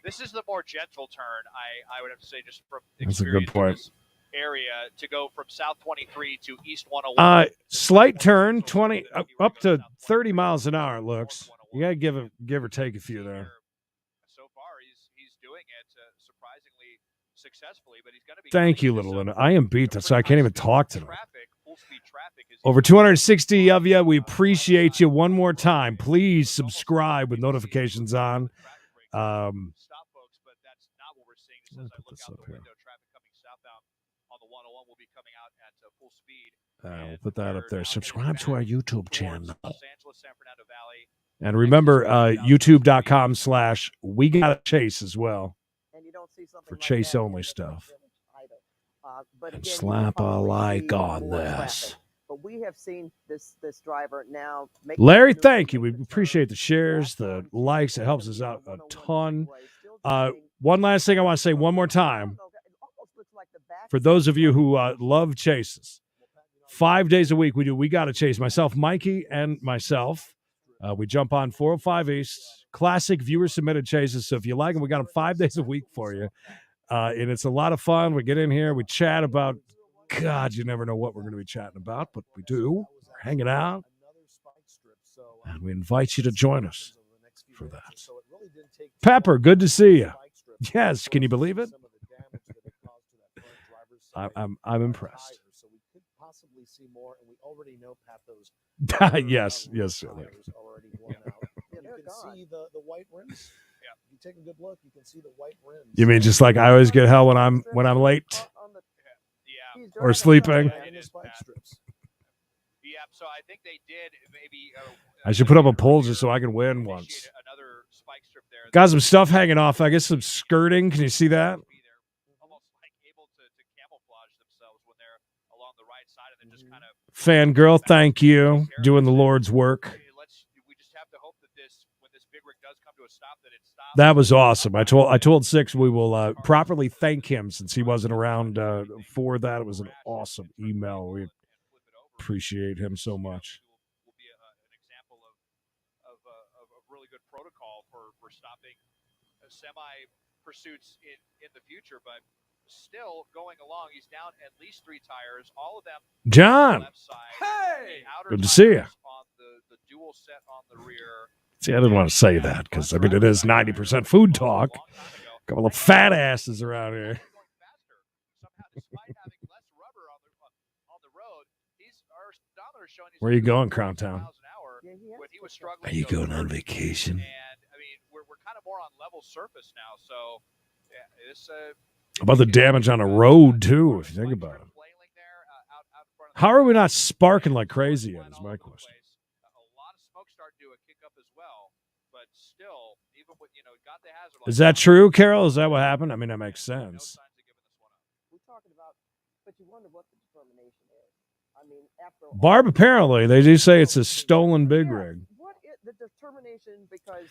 This is the more gentle turn. I would have to say, just from experience. That's a good point. Area to go from South 23 to East 101. Slight turn, 20 up to 30 miles an hour. It looks. You gotta give or take a few there. So far, he's doing it surprisingly successfully, but he's going to be. Thank you, little Linda. I am beat, so I can't even talk tonight. Over 260 of you. We appreciate you. One more time, please subscribe with notifications on. Stop, folks, but that's not what we're seeing. As I look out the window, traffic coming southbound on the 101 will be coming out at full speed. We'll put that up there. Subscribe to our YouTube channel. Los Angeles, San Fernando Valley. And remember, youtube.com/we gotta chase as well. And you don't see something for like chase that only in the stuff. But And again, slap a you will like probably on see more this. traffic. But we have seen this driver now. Larry, thank you. We appreciate the shares, the likes. It helps us out a ton. One last thing I want to say one more time. For those of you who love chases, 5 days a week we got to chase. Myself, Mikey, and myself. We jump on 405 East, classic viewer-submitted chases. So if you like them, we got them 5 days a week for you. And it's a lot of fun. We get in here, we chat about, God, you never know what we're going to be chatting about, but we do. We're hanging out. And we invite you to join us for that. Pepper, good to see you. Yes, can you believe it? I'm impressed. So we could possibly see more, and we already know Pathos. Yes. Already blown out. You can see the white rims. Yeah. If you take a good look, you can see the white rims. You mean just like I always get hell when I'm late or sleeping? Yeah, so I think they did maybe. I should put up a poll just so I can win once. Got some stuff hanging off. I guess some skirting. Can you see that? Fangirl, thank you. Doing the Lord's work. We just have to hope that when this big rig does come to a stop, that it stops. That was awesome. I told Six we will properly thank him since he wasn't around for that. It was an awesome email. We appreciate him so much. Will be an example of really good protocol for stopping semi pursuits in the future, but still going along. He's down at least 3 tires, all of them John. on the left side. Hey, good to see you. On the dual set on the rear. See, I didn't want to say that because I mean it is 90% food talk. A couple of fat asses around here. Where are you going, Crown Town? Are you going on vacation? And I mean, we're kind of more on level surface now, so yeah, it's about the damage on a road too, if you think about it. How are we not sparking like crazy yet, is my question. A lot of smoke starting to kick up as well, but still, even with, got the hazard. Is that true, Carol? Is that what happened? I mean, that makes sense. We're talking about, but you wonder what the determination is. I mean, after Barb, apparently, they do say it's a stolen big rig. What is the determination? Because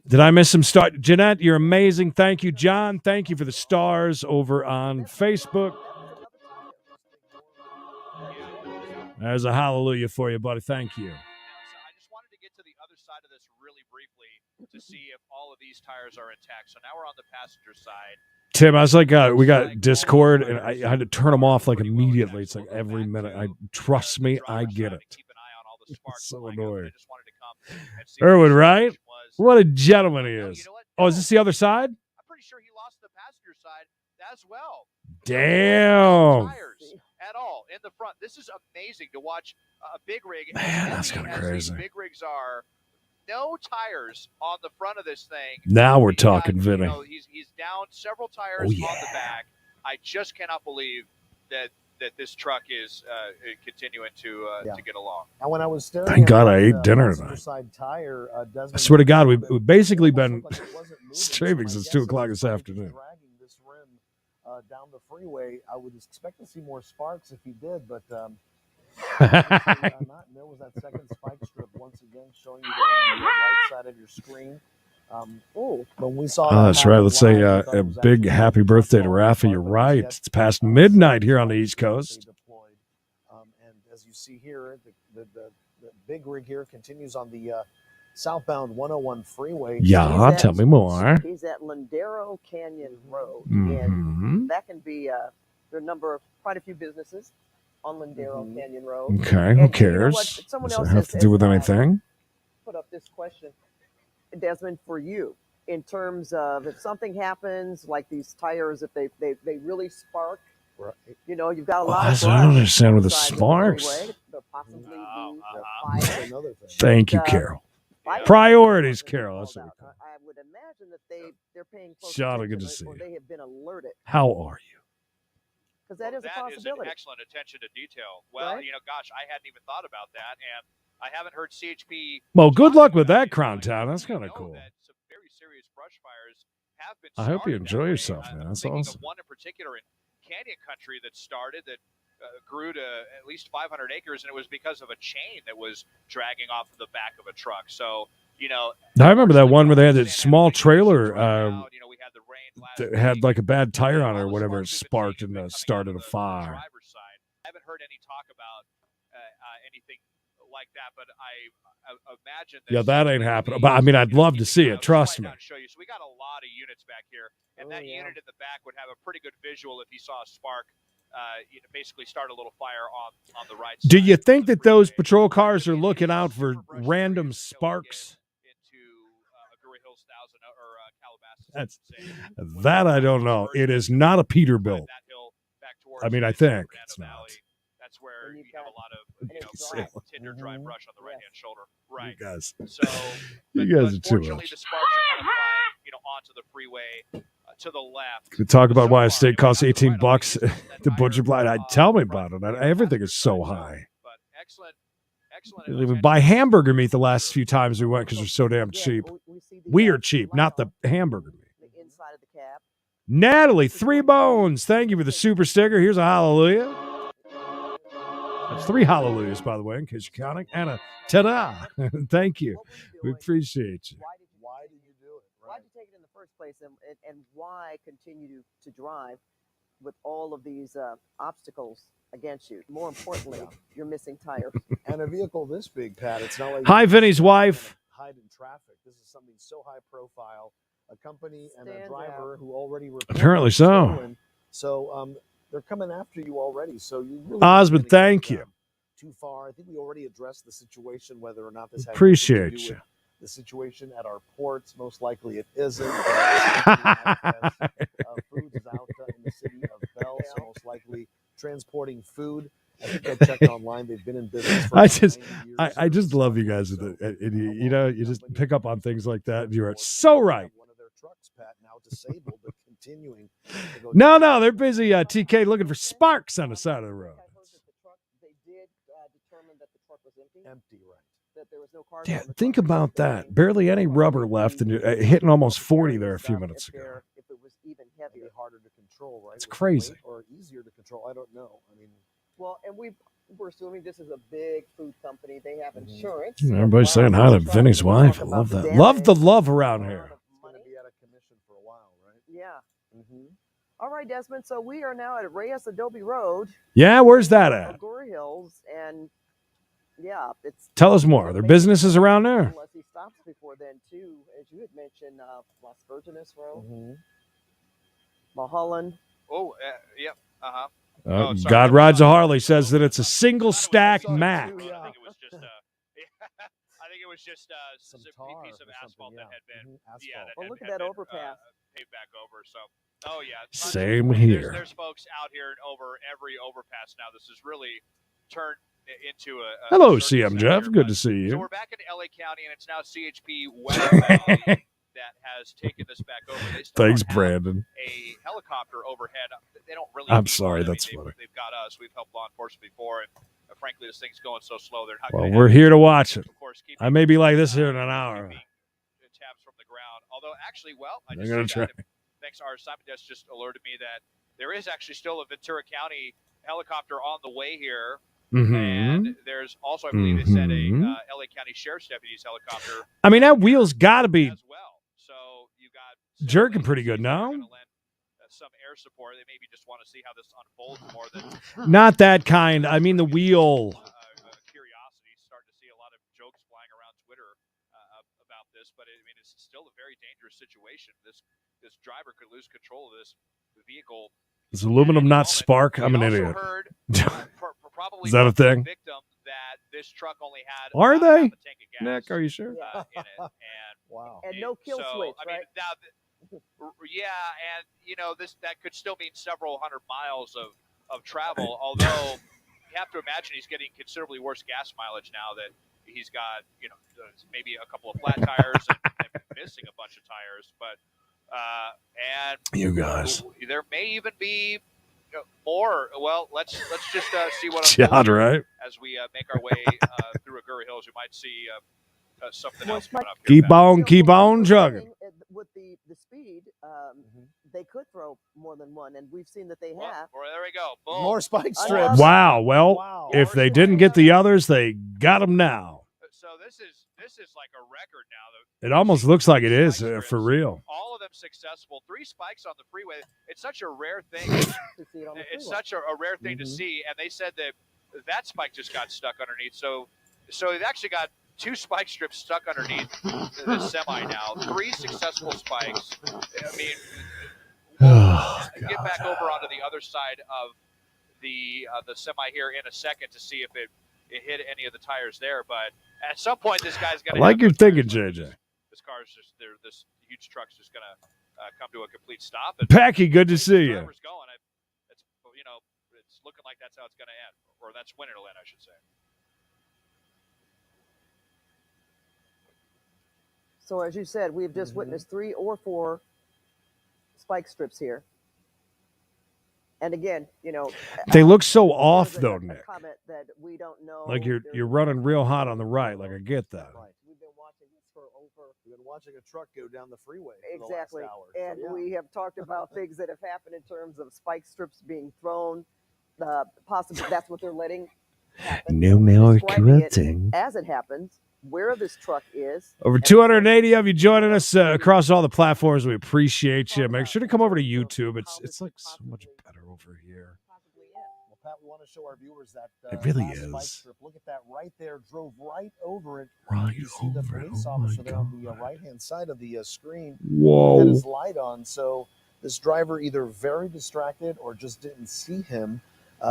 did I miss some star? Jeanette, you're amazing. Thank you, John. Thank you for the stars over on Facebook. There's a hallelujah for you, buddy. Thank you. I just wanted to get to the other side of this really briefly to see if all of these tires are intact. So now we're on the passenger side. Tim, I was like, we got Discord, and I had to turn them off like immediately. It's like every minute. Trust me, I get it. It's so annoying. Erwin, right? What a gentleman he is. Oh, is this the other side? I'm pretty sure he lost the passenger side as well. Damn. Tires at all in the front. This is amazing to watch a big rig. Man, that's kind of crazy. Big rigs are. No tires on the front of this thing. Now we're talking, Vinny. He's down several tires on the back. I just cannot believe that this truck is continuing to get along. And when I was staring thank God I ate dinner tonight. Side tire, I swear to God, we've basically been streaming since 2 o'clock this afternoon. Dragging this rim down the freeway, I would expect to see more sparks if he did, but there was that second spike strip once again showing you there on the right side of your screen. When we saw that's right. Let's say a big happy birthday to Rafa. You're right. It's past midnight here on the East Coast. And as you see here, the big rig here continues on the southbound 101 freeway. Yeah, tell me more. He's at Lindero Canyon Road, Mm-hmm. and that can be there are quite a few businesses on Lindero Canyon Road. Okay, who cares? Does it have to do with anything? Put up this question, Desmond, for you, in terms of if something happens, like these tires, if they really spark, right. You've got a lot of I don't understand with the sparks. Thank you, Carol. Priorities, Carol. That's what I would imagine that they're paying close attention, good to see you. They have been alerted. How are you? Because that is a possibility. That is an excellent attention to detail. Well, right? Gosh, I hadn't even thought about that, and I haven't heard CHP. Well, good luck with that, Crown Town. That's kind of cool. Some very serious brush fires have been. I hope you enjoy yourself, man. That's awesome. Of one in particular in Canyon Country that started that grew to at least 500 acres, and it was because of a chain that was dragging off the back of a truck. So, I remember that one where they had that small trailer that had like a bad tire on it or whatever. It sparked and started a fire. I haven't heard any talk about anything like that, but I imagine that ain't happening. But I mean, I'd love to see it. Trust me. Show you. So we got a lot of units back here, and that unit in the back would have a pretty good visual if he saw a spark. Basically start a little fire on the right side. Do you think that those patrol cars are looking out for random sparks? That I don't know. It is not a Peterbilt. I mean, I think it's not. That's where you have a lot of tinder dry brush on the right hand shoulder. Right. You guys. So you guys are too much. The sparks are kind of flying, onto the freeway to the left. Could talk about why a steak costs $18 to butcher blind. Tell me about it. Everything is so high. But excellent. Even buy hamburger meat the last few times we went because they're so damn cheap. We are cheap, not the hamburger meat. The inside of the cab. Natalie, 3 bones. Thank you for the super sticker. Here's a hallelujah. That's 3 hallelujahs, by the way, in case you're counting. And a ta-da. Thank you. What were you We doing? appreciate you. Why did you do it? Right? Why did you take it in the first place, and why continue to drive with all of these obstacles against you? More importantly, you're missing tires. And a vehicle this big, Pat, it's not like Hi, Vinny's wife. Hide in traffic. This is something so high profile. A company and a Stand driver out. who already reported Apparently so. stolen. So they're coming after you already. So you really Osmond, don't wanna thank get, you. Too far. I think we already addressed the situation, whether or not this has Appreciate anything to do you. with the situation at our ports. Most likely it isn't. Food is out in the city of Bell, so most likely transporting food. I think I checked online. They've been in business for I about just 90 years I or just love you something. guys. So, You know, you just pick up on things like that. And you're so right. One of their trucks, Pat, now disabled, but continuing to go No, down. they're busy. TK looking for sparks on the side of the road. I heard that the truck, they did determine that the truck was empty. Empty, right? That there was no cars Yeah, on the think truck. about that. Barely any rubber left, and you're hitting almost 40 there a few minutes ago. If it was even Maybe heavier. harder to control, right? It's Was it crazy. weight or easier to control? I don't know. I mean, Well, and we're assuming this is a big food company. They have insurance. Everybody's saying hi to Vinny's wife. I love that. Love the love around here. it's going to be out of commission for a while, right? Yeah. All right, Desmond. So we are now at Reyes Adobe Road. Yeah, where's that at? Agoura Hills, and yeah, it's. Tell us more. Are there businesses around there? Unless he stops before then, too, as you had mentioned, Las Virgenes Road, Mulholland. Oh, yep. Uh-huh. Sorry, God Rides a Harley says that it's a single stack match. I think it was just I think it was just Some a tar piece of or asphalt something, that had been asphalt. that Oh, had- look at had that been, overpass. Paved back over. So yeah. Same here. There's folks out here over every overpass now. This has really turned into a Hello, circus CM out Jeff. here, Good but- to see So you. we're back in LA County, and it's now CHP West Valley that has taken this back over. They still Thanks, don't have Brandon. a helicopter overhead. They don't really. I'm need sorry, one. I that's mean, funny. They've got us. We've helped law enforcement before, and frankly, this thing's going so slow. They're not. Well, gonna we're have here to watch it. Of course, keeping, I may be like this here in an hour. keeping tabs from the ground. Although, actually, I They're just gonna see that. try. Thanks, our assignment desk just alerted me that there is actually still a Ventura County helicopter on the way here. Mm-hmm. And there's also, I believe, they said a LA County Sheriff's Deputy's helicopter. I mean, that wheel's got to be as well. So you got jerking pretty good now. Lend, some air support. They maybe just want to see how this unfolds more than Not that kind. I mean, the wheel. curiosity. Starting to see a lot of jokes flying around Twitter about this, but I mean, it's still a very dangerous situation. This driver could lose control of this vehicle. Is aluminum not spark? I'm an idiot. Heard, probably Is that a thing? Victim that this truck only had Are about they? half a tank of gas, Nick, are you sure? in it, and Wow. And no kill switch, I mean, right? now, and that could still mean several hundred miles of travel. Although you have to imagine he's getting considerably worse gas mileage now that he's got maybe a couple of flat tires and missing a bunch of tires. But and You guys. there may even be more. Well, let's just see what Yeah, unfolds right. as we make our way through Agoura Hills. We might see something else coming up. Keep Pat. on, keep on jugging. With the speed, they could throw more than one, and we've seen that they Well, have. there we go. Boom. More spike I strips. love Wow. Well, Wow. if they didn't get the others, they got them now. So this is like a record now. It almost looks like it is for real. All of them successful. 3 spikes on the freeway. It's such a rare thing. To see it on the It's freeway. such a rare thing to see. And they said that spike just got stuck underneath. So they've actually got 2 spike strips stuck underneath the semi now. 3 successful spikes. I mean, get back over onto the other side of the semi here in a second to see if it hit any of the tires there. But at some point, this guy's going I to. like your thinking, JJ. This car's just there. This huge truck's just going to come to a complete stop. And Packy, good to see you. driver's going. It's looking like that's how it's going to end, or that's when it'll end, I should say. So as you said, we've just witnessed 3 or 4 spike strips here. And again, They look so off, there's though, a Nick. comment that we don't know. Like you're There's- running real hot on the right. Like I get that. Right. We've been watching this for over. We've been watching a truck go down the freeway for Exactly. the last hour. And So, yeah. we have talked about things that have happened in terms of spike strips being thrown. Possibly that's what they're letting happened. No more Describing it quilting. as it happens, where this truck is. Over and 280 of you joining us across all the platforms. We appreciate you. Make sure to come over to YouTube. It's like so much better over here. Well, Pat, we want to show our viewers that It really last spike is. strip. Look at that right there. Drove right over it. Right You see the over it. police Oh my officer there on the God. right-hand side of the screen. Whoa. Had his light on, so this driver either very distracted or just didn't see him.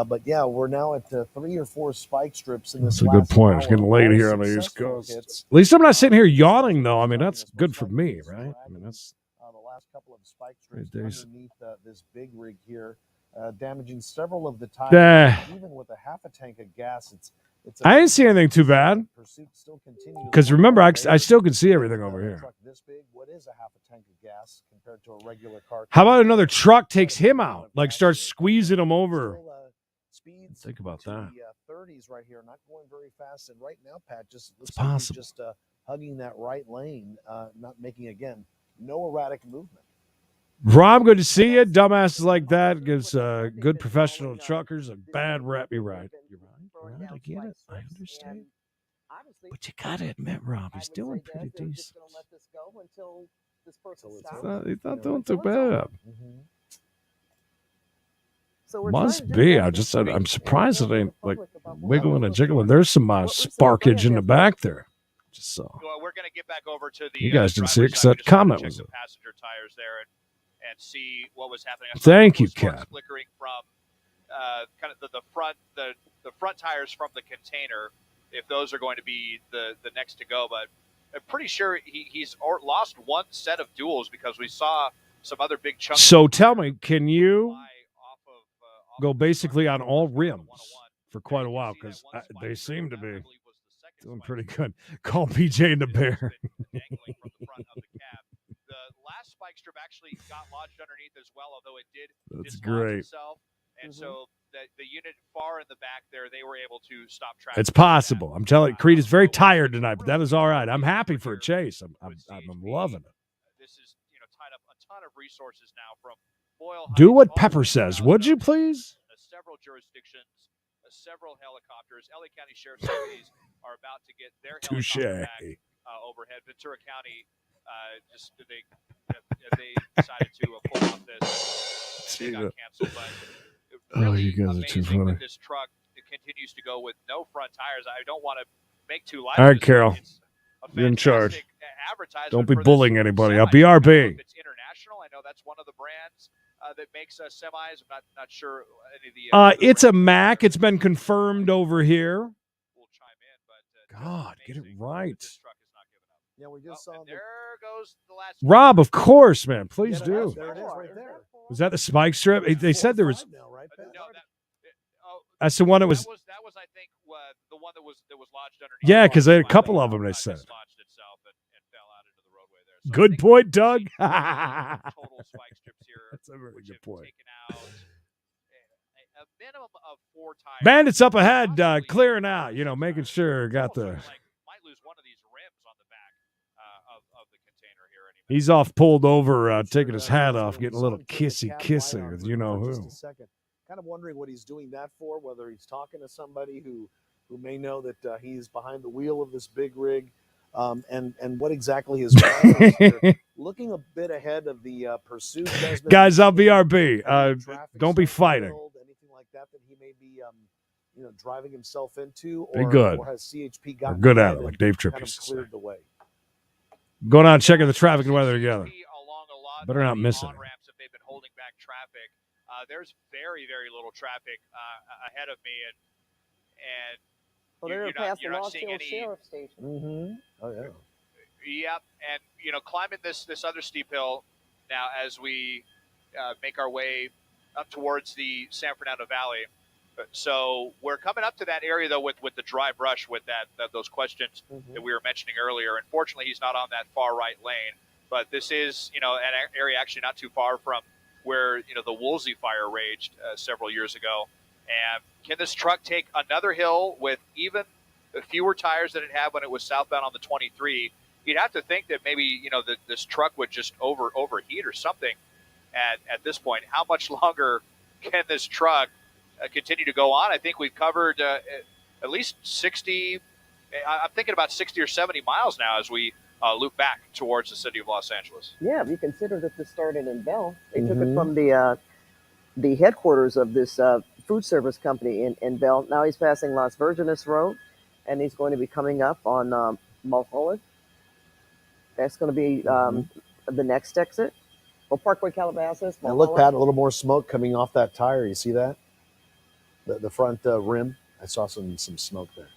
But yeah, we're now at 3 or 4 spike strips in this. That's a good last point. It's hour. getting late All here on the East successful Coast. hits. At least I'm not sitting here yawning, though. I mean, that's good for me, right? I mean, that's the last couple of spike strips days. underneath this big rig here, damaging several of the tires. Even with a half a tank of gas, it's I didn't see anything too bad. Because remember, I still can see everything over here. Truck this big, what is a half a tank of gas compared to a regular car? How about another truck takes him out, like starts squeezing him over? Speeds Think about to that. The 30s right here, not going very fast. And right now, Pat, just looks It's like he's possible. just hugging that right lane, not making, again, no erratic movement. Rob, good to see you. Dumbasses like that gives good professional truckers a bad rep. You're right. You're right. I get it. I understand. But you got to admit, Rob, he's doing pretty decent. He's not doing too bad. Must be. I'm surprised it ain't like wiggling and jiggling. There's some sparkage in the back there. Just saw. Well, we're going to get back over to the. You guys didn't see it because driver's that side. We just wanted to comment check was some it. passenger tires there and see what was happening. Thank you, sparks Kat. Flickering from kind of the front tires from the container, if those are going to be the next to go. But I'm pretty sure he's lost one set of duals because we saw some other big chunks. So tell me, can you go basically on all rims for quite a while? Because they seem to be doing pretty good. Call PJ and the Bear. The last spike strip actually got lodged underneath as well, although it did That's dislodge great. itself. And so the unit far in the back there, they were able to stop traffic. It's possible. I'm telling you, Creed is very tired tonight, but that is all right. I'm happy for a chase. I'm loving it. This is tied up a ton of resources now from Boyle. Do what Pepper says, would you please? Several jurisdictions, several helicopters. LA County Sheriff's deputies are about to get their helicopter back overhead. Ventura County they decided to pull off this. They got canceled, but really you guys are too amazing funny. that this truck continues to go with no front tires. I don't want to make too light. All right, Carol, you're in charge. Don't be bullying anybody. I'll BRB. It's international. I know that's one of the brands that makes semis. I'm not sure any of the. It's a Mac. It's been confirmed over here. We'll chime in, but God, get it right. This truck is not giving up. Yeah, we just saw there goes the last. Rob, of course, man. Please do. There it is, right there. Was that the spike strip? They said there was. Now, right, Pat? No, That's the one that was. That was I think the one that was lodged underneath. Yeah, because they had a couple of them. They said. Dislodged itself and fell out into the roadway there. So Good point, Doug. total spike strips here. That's a really good point. Taken out a minimum of 4 tires. Bandits up ahead, clearing out. Making sure got the. Might lose one of these rims on the back of the container here. He's off, pulled over, taking his hat off, getting a little kissy with you know who. Kind of wondering what he's doing that for, whether he's talking to somebody who may know that he's behind the wheel of this big rig, and what exactly his plan is here. Looking a bit ahead of the pursuit. Guys, I'll BRB. Don't be fighting. Anything like that he may be driving himself into, Be good. Or has CHP We're gotten good at it, like Dave Tripp kind of used to say. cleared the way? Going on checking the traffic and weather together. Better not miss it. On-ramps if they've been holding back traffic. There's very, very little traffic ahead of me, and well, they're past the Lost Hill any Sheriff Station. Mm-hmm. Oh yeah. Yep, and climbing this other steep hill now as we make our way up towards the San Fernando Valley. So we're coming up to that area though with the dry brush with those questions that we were mentioning earlier. Unfortunately, he's not on that far right lane, but this is an area actually not too far from where the Woolsey fire raged several years ago. And can this truck take another hill with even fewer tires than it had when it was southbound on the 23? You'd have to think that maybe this truck would just overheat or something. At this point, how much longer can this truck continue to go on? I think we've covered at least 60. I'm thinking about 60 or 70 miles now as we loop back towards the city of Los Angeles. Yeah, if you consider that this started in Bell. They took it from the headquarters of this food service company in Bell. Now he's passing Las Virgenes Road, and he's going to be coming up on Mulholland. That's going to be the next exit. Well, Parkway Calabasas. And look, Pat, a little more smoke coming off that tire. You see that? The front rim. I saw some smoke there.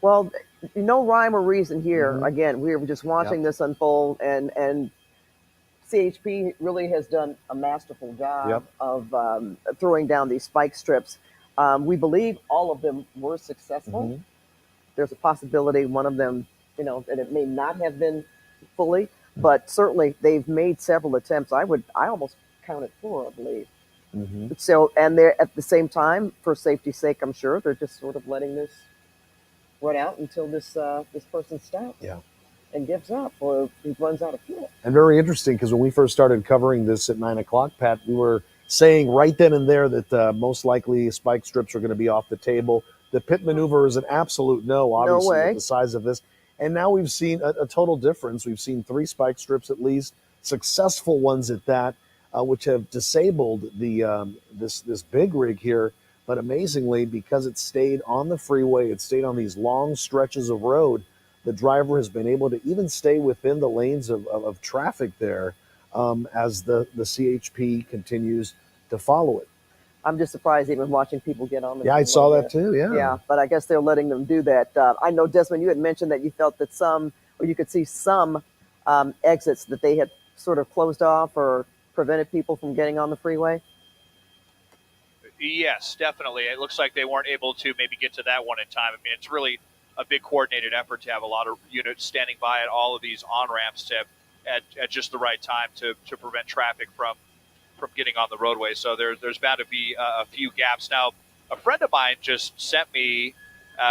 Well, no rhyme or reason here. Again, we were just watching this unfold, and CHP really has done a masterful job of throwing down these spike strips. We believe all of them were successful. There's a possibility one of them, that it may not have been fully, but certainly they've made several attempts. I almost counted 4, I believe. So, and they're at the same time, for safety's sake, I'm sure they're just sort of letting this run out until this person stops. And gives up, or he runs out of fuel. And very interesting, because when we first started covering this at 9 o'clock, Pat, we were saying right then and there that most likely spike strips are going to be off the table. The pit maneuver is an absolute no, obviously, with the size of this. And now we've seen a total difference. We've seen 3 spike strips at least, successful ones at that, which have disabled the this big rig here. But amazingly, because it stayed on the freeway, it stayed on these long stretches of road, the driver has been able to even stay within the lanes of traffic there as the CHP continues to follow it. I'm just surprised even watching people get on the I saw that too, Yeah, but I guess they're letting them do that. I know, Desmond, you had mentioned that you felt that you could see some exits that they had sort of closed off or prevented people from getting on the freeway. Yes, definitely. It looks like they weren't able to maybe get to that one in time. I mean, it's really a big coordinated effort to have a lot of units standing by at all of these on-ramps at just the right time to prevent traffic from getting on the roadway. So there's bound to be a few gaps. Now, a friend of mine just sent me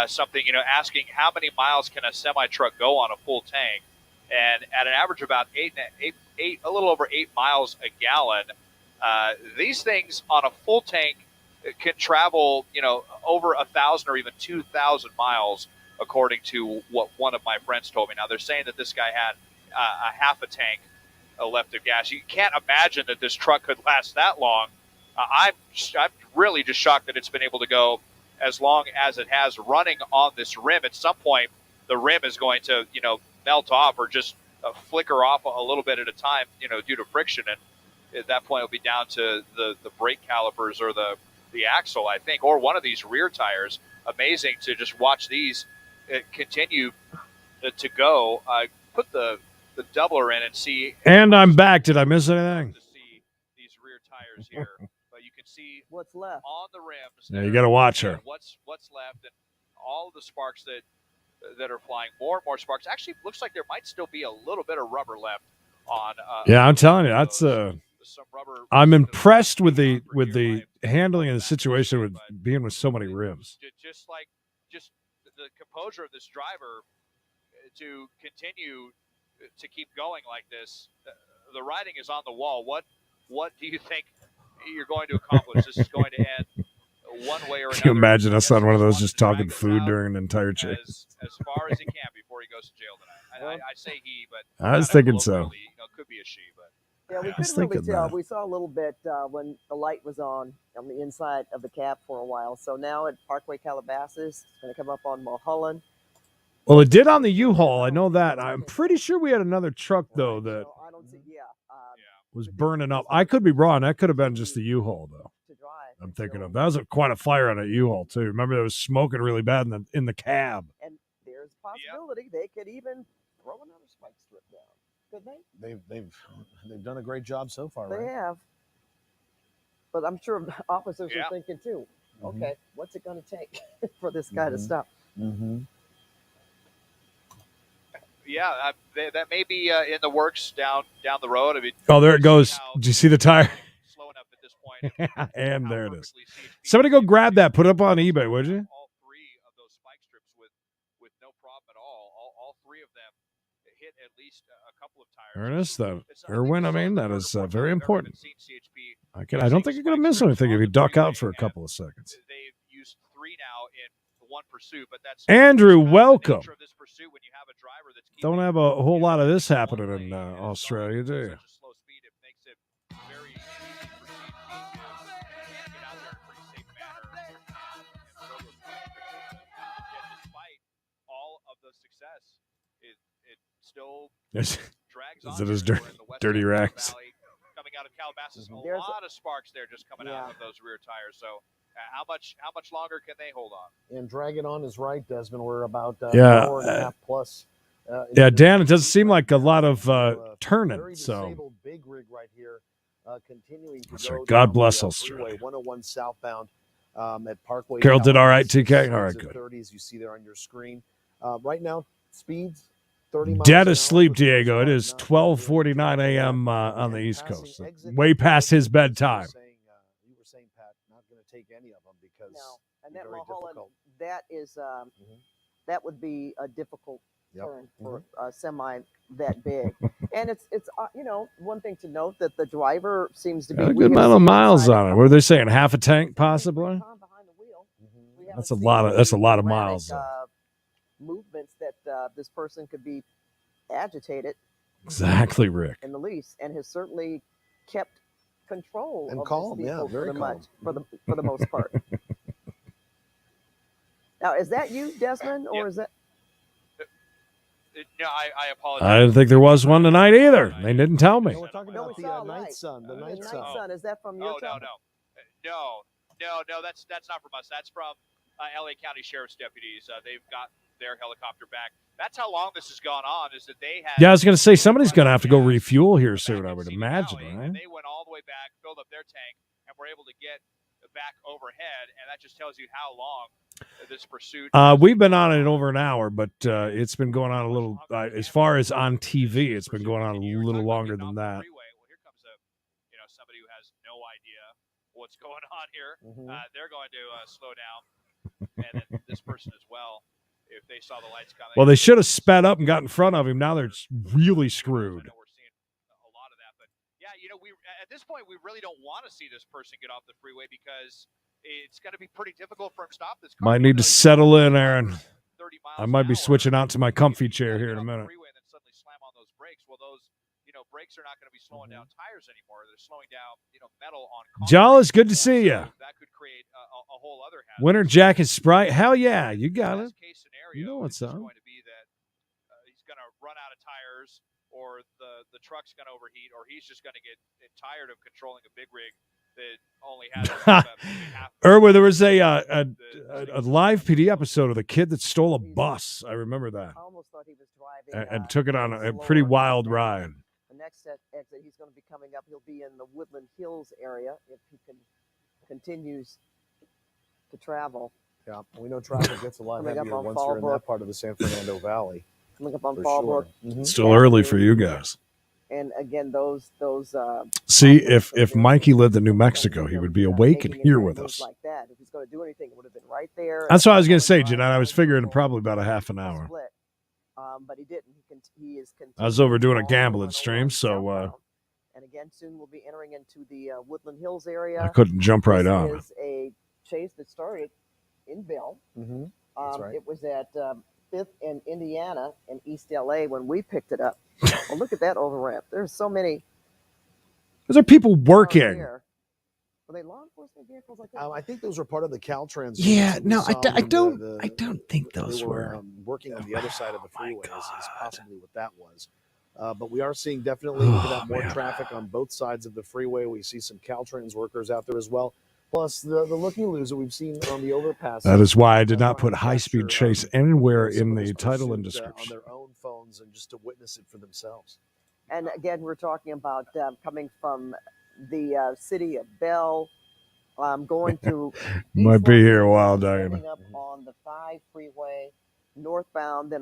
something, asking how many miles can a semi-truck go on a full tank. And at an average of about a little over 8 miles a gallon, these things on a full tank can travel, over 1,000 or even 2,000 miles, according to what one of my friends told me. Now, they're saying that this guy had a half a tank left of gas. You can't imagine that this truck could last that long. I'm really just shocked that it's been able to go as long as it has running on this rim. At some point, the rim is going to, melt off or just flicker off a little bit at a time, due to friction. And at that point, it'll be down to the brake calipers or the axle, I think, or one of these rear tires. Amazing to just watch these continue to go. Put the doubler in and see. And I'm back. Did I miss anything? To see these rear tires here, but you can see what's left on the rims. Yeah, you got to watch her. What's left, and all of the sparks that are flying. More and more sparks. Actually, looks like there might still be a little bit of rubber left on. Yeah, I'm telling you, that's some rubber. I'm impressed with the handling of the situation with being with so many rims. Just the composure of this driver to continue to keep going like this. The writing is on the wall. What do you think you're going to accomplish? This is going to end one way or another. Can you imagine us on one of those just talking food during an entire chase? As far as he can before he goes to jail tonight. I say he, but I was thinking so. It could be a she, but. Yeah, we couldn't really tell. We saw a little bit when the light was on the inside of the cab for a while. So now at Parkway Calabasas, it's going to come up on Mulholland. Well, it did on the U-Haul. I know that. I'm pretty sure we had another truck, though, that was burning up. I could be wrong. That could have been just the U-Haul, though. I'm thinking of. That was quite a fire on a U-Haul, too. Remember, there was smoking really bad in the cab. And there's a possibility they could even throw another spike strip down. Could they? They've done a great job so far, right? They have. But I'm sure officers are thinking, too, okay, what's it going to take for this guy to stop? Yeah, that may be in the works down the road. I mean, oh, there it goes. Did you see the tire? Slowing up at this point. And there it is. Somebody go grab that. Put it up on eBay, would you? All 3 of those spike strips with no problem at all. All 3 of them hit at least a couple of tires. Ernest, Erwin, I mean, that is very important. I don't think you're going to miss anything if you duck out for a couple of seconds. They've used 3 now one pursuit, but that's Andrew, kind of welcome. the nature of this pursuit when you have a driver that's Don't have a whole lot of this happening in Australia, do you? Such a slow speed, it makes it very easy for CHP to get out there in a pretty safe manner and throw those points. Yet despite all of the success, it still drags on. It is We're in the west dirty end of the rags. valley, coming out of Calabasas. There's A lot of sparks there just coming out of those rear tires. So how much longer can they hold on? And Dragon On is right, Desmond. We're about an Yeah, hour and a half plus. Yeah, Dan, it doesn't seem like a lot of turning. Very So disabled big rig right here, continuing to That's go right. God down bless the, Australia. Freeway 101 southbound at Parkway. Carol did all right, Calabasas, TK? All right, speeds of good. 30s you see there on your screen. Right now, speeds 30 miles dead an hour asleep, for the most Diego. It part, is not 12:49 a.m. On the East Coast, way past his bedtime. You were saying, Pat, not going to take any of them because No, and they're that very Mulholland, difficult. that is that would be a difficult turn for a semi that big. And it's one thing to note that the driver seems to be A good amount of miles on it. What are they saying? Half a tank, possibly. behind the wheel. That's a lot of. That's a lot of miles. Movements that this person could be agitated Exactly, Rick. in the least, and has certainly kept control And of calm, this vehicle very calm. for the most part. Now, is that you, Desmond, or is that? No, I apologize. I didn't think there was one tonight either. They didn't tell me. No, we're talking about the night sun. The night sun. Sun. Is that from your town? No. That's not from us. That's from LA County Sheriff's deputies. They've got their helicopter back. That's how long this has gone on. Is that they had? Yeah, I was going to say somebody's going to have to go refuel here soon. I would imagine, Valley, right? And they went all the way back, filled up their tank, and were able to get back overhead. And that just tells you how long this pursuit. We've been on it over an hour, but it's been going on a little. As far as on TV, it's been going on a little longer than that. Well, here comes somebody who has no idea what's going on here. They're going to slow down, and then this person as well. If they saw the lights coming. Well, they should have sped up and got in front of him. Now they're really screwed. I know we're seeing a lot of that, but yeah, we at this point we really don't want to see this person get off the freeway because it's going to be pretty difficult for him to stop this car. Might need to settle in, Aaron. 30 miles I might be switching out to my comfy chair here in a minute. Freeway and then suddenly slam on those brakes. Well, those brakes are not going to be slowing down tires anymore. They're slowing down metal on concrete. Jollis, good to see you. That could create a whole other hazard. Winter jacket Sprite. Hell yeah, you got it. Case scenario, You know what's up. going to be that he's going to run out of tires, or the truck's going to overheat, or he's just going to get tired of controlling a big rig that only has half. Erwin, there was a live PD episode of the kid that stole a bus. I remember that. I almost thought he was driving And took it on a pretty wild ride. The next exit, he's going to be coming up. He'll be in the Woodland Hills area if he continues to travel. Yeah, we know traffic gets a lot Coming up heavier on once you're in Fallbrook. that part of the San Fernando Valley. Coming up on For Fallbrook. sure. Still early for you guys. And again, those. See, if Mikey lived in New Mexico, he would be awake and here with us. Like that, if he's going to do anything, it would have been right there. That's what I was going to say, Jeanette. I was figuring probably about a half an hour. Split. But he didn't. He is. I was over doing a gambling stream, so and again, soon we'll be entering into the Woodland Hills area. I couldn't jump right on This is a chase that started in Bell. That's right. It was at 5th and Indiana in East LA when we picked it up. Well, look at that over ramp. There's so many. Those are people working. Were they law enforcement vehicles like that? I think those were part of the Caltrans. Yeah, no, I don't think they those were. Working on the other side of the freeway is possibly what that was. But we are seeing definitely look at that more traffic on both sides of the freeway. We see some Caltrans workers out there as well. Plus the looky-loos that we've seen on the overpass. That is why I did not put high-speed chase anywhere in the title and on description. their own phones and just to witness it for themselves. And again, we're talking about coming from the city of Bell, going to Might be here a while, Diana. Coming up on the 5 freeway, northbound, then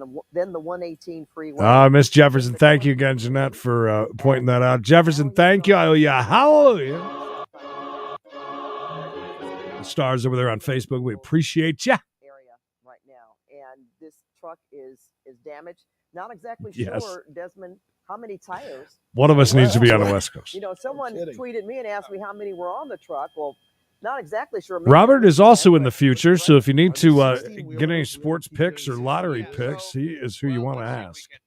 the 118 freeway. Miss Jefferson, thank you again, Jeanette, for pointing that out. Jefferson, thank you. I owe you a hallelujah. The stars over there on Facebook, we appreciate you. Area right now, and this truck is damaged. Not exactly Yes. sure, Desmond, how many tires. One of us needs to be on the West Coast. Someone tweeted me and asked me how many were on the truck. Well, Not exactly sure. Maybe Robert is also in the but- future, so if you need to RC16 get any wheelers, sports we have picks or PKs. lottery Yeah, picks, so- he is who you want to let's see if we ask. can,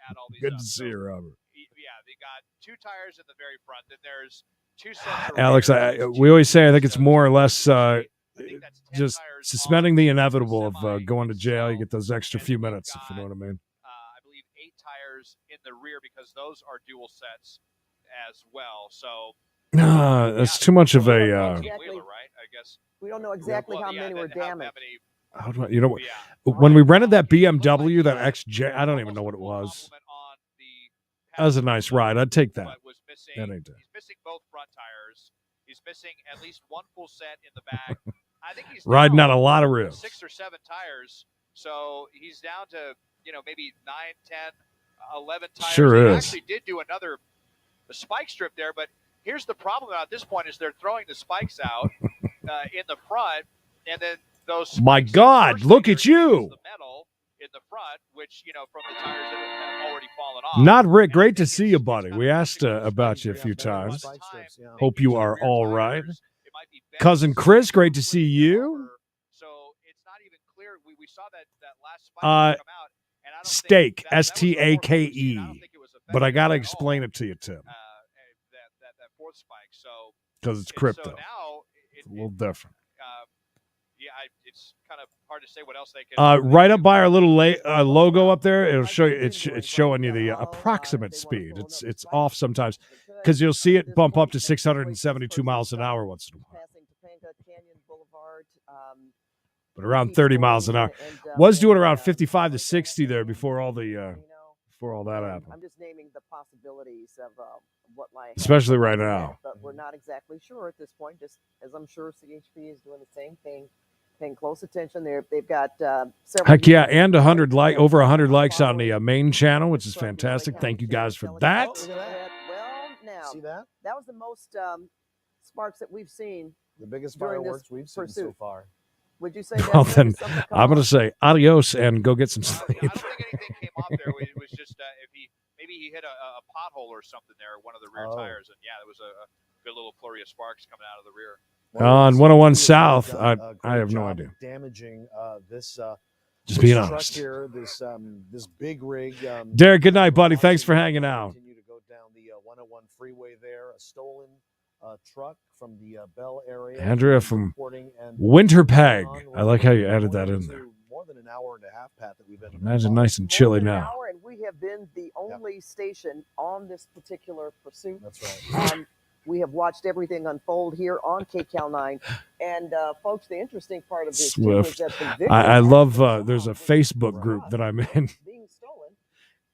add all these Good up. to see So, you, Robert. Yeah, they got 2 tires in the very front. Then there's 2 sets of Alex, rear. we always say I think it's So more or 2 less I think that's 10 just tires suspending on the inevitable of semi going to jail. You itself. get those extra And few we've minutes, if you know what I mean. I believe 8 tires in the rear because those are dual sets as well. So That's too much of a. Wheeler, right? I guess. We don't know exactly Well, how yeah, many were then how damaged. many- How do I, you know, yeah. when we rented that It looked BMW, like that he had XJ, I don't even almost know a what it full was. complement on the That was a passenger nice side, ride. I'd take that. but was missing, Any day. he's missing both front tires. He's missing at least 1 full set in the back. I think he's Riding down out a lot of rims. 6 or 7 tires. So he's down to, maybe 9, 10, 11 tires. Sure He is. actually did do a spike strip there, but here's the problem at this point is they're throwing the spikes out in the front, and then those My spikes, God, first look thing at they're doing you. is the metal in the front, which, from the tires that have already fallen off. Not Rick. And I Great to think see it's- you, it's buddy. kind We of asked pushing those about you a spikes few back. By the times. time Strips, yeah. they Hope get you to the are rear all right. tires, it might be bent Cousin Chris, great to see you. so it's not even clear. We saw that last spike Uh, come out, and I don't Steak, think that was the fourth one we seen. I don't STAKE. think it was But I affected got to at explain all, it to you, Tim, that fourth spike. So because it's and crypto. So now It's a little different. it's kind of hard to say what else they can. Right up by our little logo up there, it'll show you. It's showing you the approximate speed. It's off sometimes because you'll see it bump up to 672 miles an hour once in a while, Passing Topanga Canyon Boulevard, but around 30 miles an hour. Was doing around 55 to 60 there before all the before all that happened. I'm just naming the possibilities of what might happen. Especially right now. But we're not exactly sure at this point, just as I'm sure CHP is doing the same thing, paying close attention. They've got several. Heck yeah, and over 100 likes on the main channel, which is fantastic. Thank you guys for that. Oh, look at that. Well, now, See that? that was the most sparks that we've seen. The biggest During this fireworks we've seen so pursuit. far. Would you say Well, that's then something come I'm going to off? say adios and go get some I sleep. don't think anything came off there. It was just if maybe he hit a pothole or something there, one of the rear tires, and yeah, there was a good little flurry of sparks coming out of the rear. On 101 South, I have no job idea. Damaging this. Just being truck honest. here, this big rig. Derek, good night, buddy. Thanks for hanging out. Continue to go down the 101 freeway there. A stolen truck from the Bell area. Andrea from Reporting and Winterpeg. on I like how you added going that in into there. More than an hour and a half, Pat, that we've been. Imagine nice and More chilly than an now. hour, and we have been the only station on this particular pursuit. That's right. We have watched everything unfold here on KCAL 9. And, folks, the interesting part of this too, is Swift. that the victim I love, actually there's a saw Facebook this group truck that I'm in being stolen,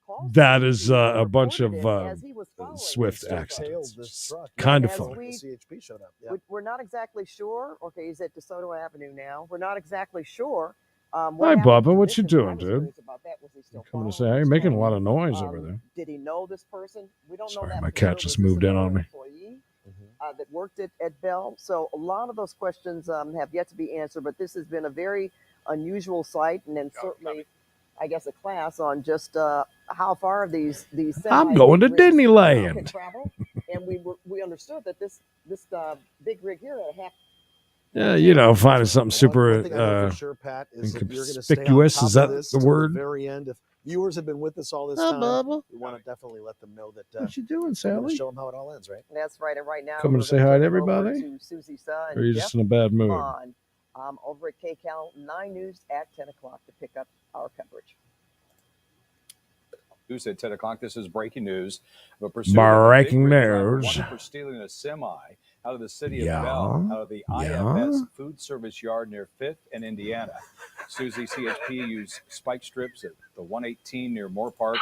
called that is CHP, a bunch of reported it as he was following Swift this truck. accidents. This It's truck. kind of As fun. we- CHP showed up. Yeah. We're not exactly sure. Okay, he's at DeSoto Avenue now. We're not exactly sure. Hi, what happened Bubba. to What this you and doing, I was dude? curious about that. Was he still Coming to following say, hey, you're this making a truck? lot of noise over there. Did he know this person? We don't know Sorry, that. my for cat sure. just Was this moved in on another me. employee, that worked at Bell? So a lot of those questions have yet to be answered, but this has been a very unusual sight, and then certainly, I guess, a class on just how far these I'm going to semi-big rigs, can Disneyland. travel. And we understood that this big rig here had a half. Yeah, you know, finding something One super thing I know for sure, Pat, is that you're going to stay on inconspicuous. top Is that of this the to word? very end. If viewers have been with us all this Hi, time, Bubba. we want to definitely let them know that What you doing, we're going to Sally? show them how it all ends, right? That's right. And right now, Coming to we're say gonna hi to turn it over everybody? to Susie Sa and Or are you Jeff just in a bad mood? Vaughn, over at KCAL 9 News at 10 o'clock to pick up our coverage. News at 10 o'clock. This is breaking news. A pursuit Breaking of a big rig driver news. wanted for stealing a semi out of the city Yeah. of Bell, out of the Yeah. IFS food service yard near 5th and Indiana. Susie, CHP used spike strips at the 118 near Moore Park,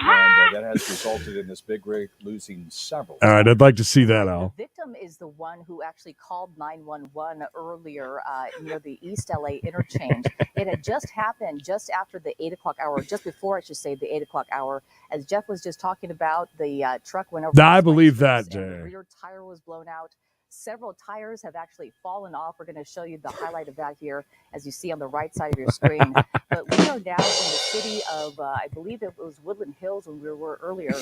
and that has resulted in this big rig losing several. All right, I'd like to see that, The Al. victim is the one who actually called 911 earlier near the East LA interchange. It had just happened just after the 8 o'clock hour, just before, I should say, the 8 o'clock hour. As Jeff was just talking about, the truck went over. I the spike believe strips that, and the Jay. rear tire was blown out. several tires have actually fallen off. We're going to show you the highlight of that here, as you see on the right side of your screen. But we are now in the city of, I believe it was Woodland Hills when we were earlier.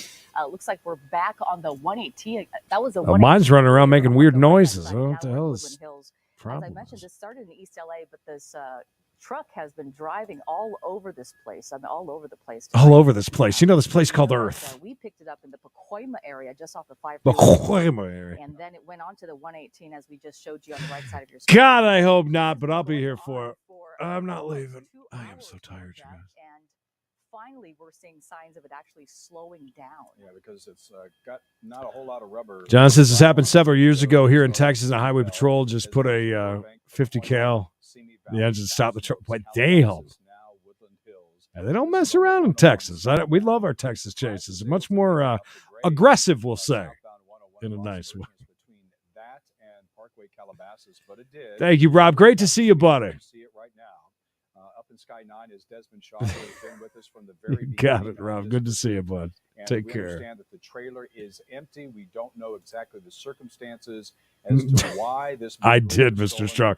Looks like we're back on the 118. That was a 118. Mine's running around making weird noises. What the hell is As I mentioned, this started in East LA, but this truck has been driving all over this place. I mean, all over the place. All over this place. You know this place called Earth. We picked it up in the Pacoima area, just off the 5. Pacoima area. And then it went on to the 118, as we just showed you on the right side of your screen. God, I hope not, but I'll be here for it. I'm not leaving. I am so tired, you guys. And finally, we're seeing signs of it actually slowing down. Yeah, because it's got not a whole lot of rubber. John says this happened several years ago here in Texas, and Highway Patrol just put a 50 cal. The engine stopped the truck. But damn. Yeah, they don't mess around in Texas. We love our Texas chases. Much more aggressive, we'll say, in a nice way. Thank you, Rob. Great to see you, buddy. Up in Sky 9 is Desmond Shaw, who has been with us from the very beginning. Got it, Rob. Good to see you, bud. Take care. We understand that the trailer is empty. We don't know exactly the circumstances as to why this. I did, Mr. Strong.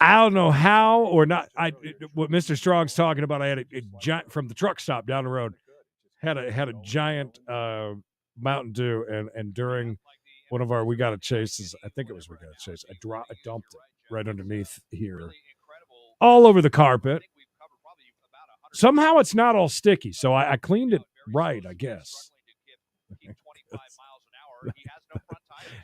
I don't know how or not. What Mr. Strong's talking about. I had a giant from the truck stop down the road. Had a giant Mountain Dew, and during one of our We Gotta Chases, I think it was We Gotta Chase. I dumped it right underneath here, all over the carpet. Somehow it's not all sticky, so I cleaned it right, I guess.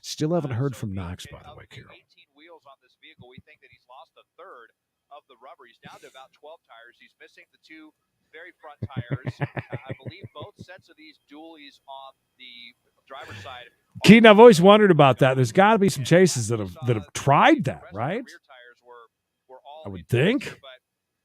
Still haven't heard from Knox, by the way, Carol. 18 wheels on this vehicle. We think that he's lost a third of the rubber. He's down to about 12 tires. He's missing the 2 very front tires. I believe both sets of these dualies on the driver's side. Keaton, I've always wondered about that. There's got to be some chases that have tried that, right? I would think.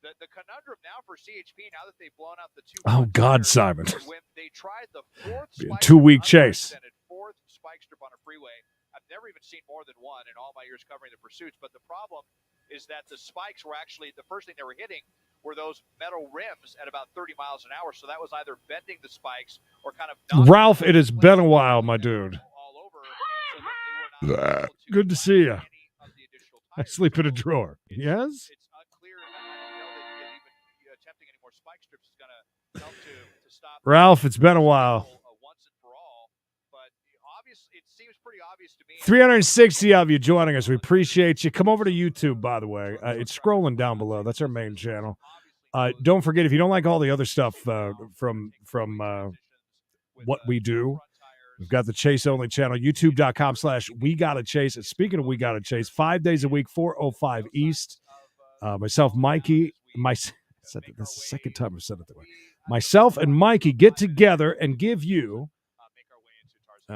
But the conundrum now for CHP, now that they've blown out the 2. Oh God, Simon! When they tried the 4th 2-week chase. 4th spike strip on a freeway. I've never even seen more than one in all my years covering the pursuits. But the problem is that the spikes were actually the first thing they were hitting were those metal rims at about 30 miles an hour. So that was either bending the spikes or kind of. Ralph, it has been a while, my dude. Good to see you. I sleep in a drawer. Yes? It's unclear. I don't know that even attempting any more spike strips is going to help to stop. Ralph, it's been a while. Once and for all. But it seems pretty obvious to me. 360 of you joining us. We appreciate you. Come over to YouTube, by the way. It's scrolling down below. That's our main channel. Don't forget, if you don't like all the other stuff from what we do, we've got the Chase Only channel, youtube.com/We Gotta Chase. And speaking of We Gotta Chase, 5 days a week, 405 East. Myself, Mikey, that's the second time I've said it that way. Myself and Mikey get together and give you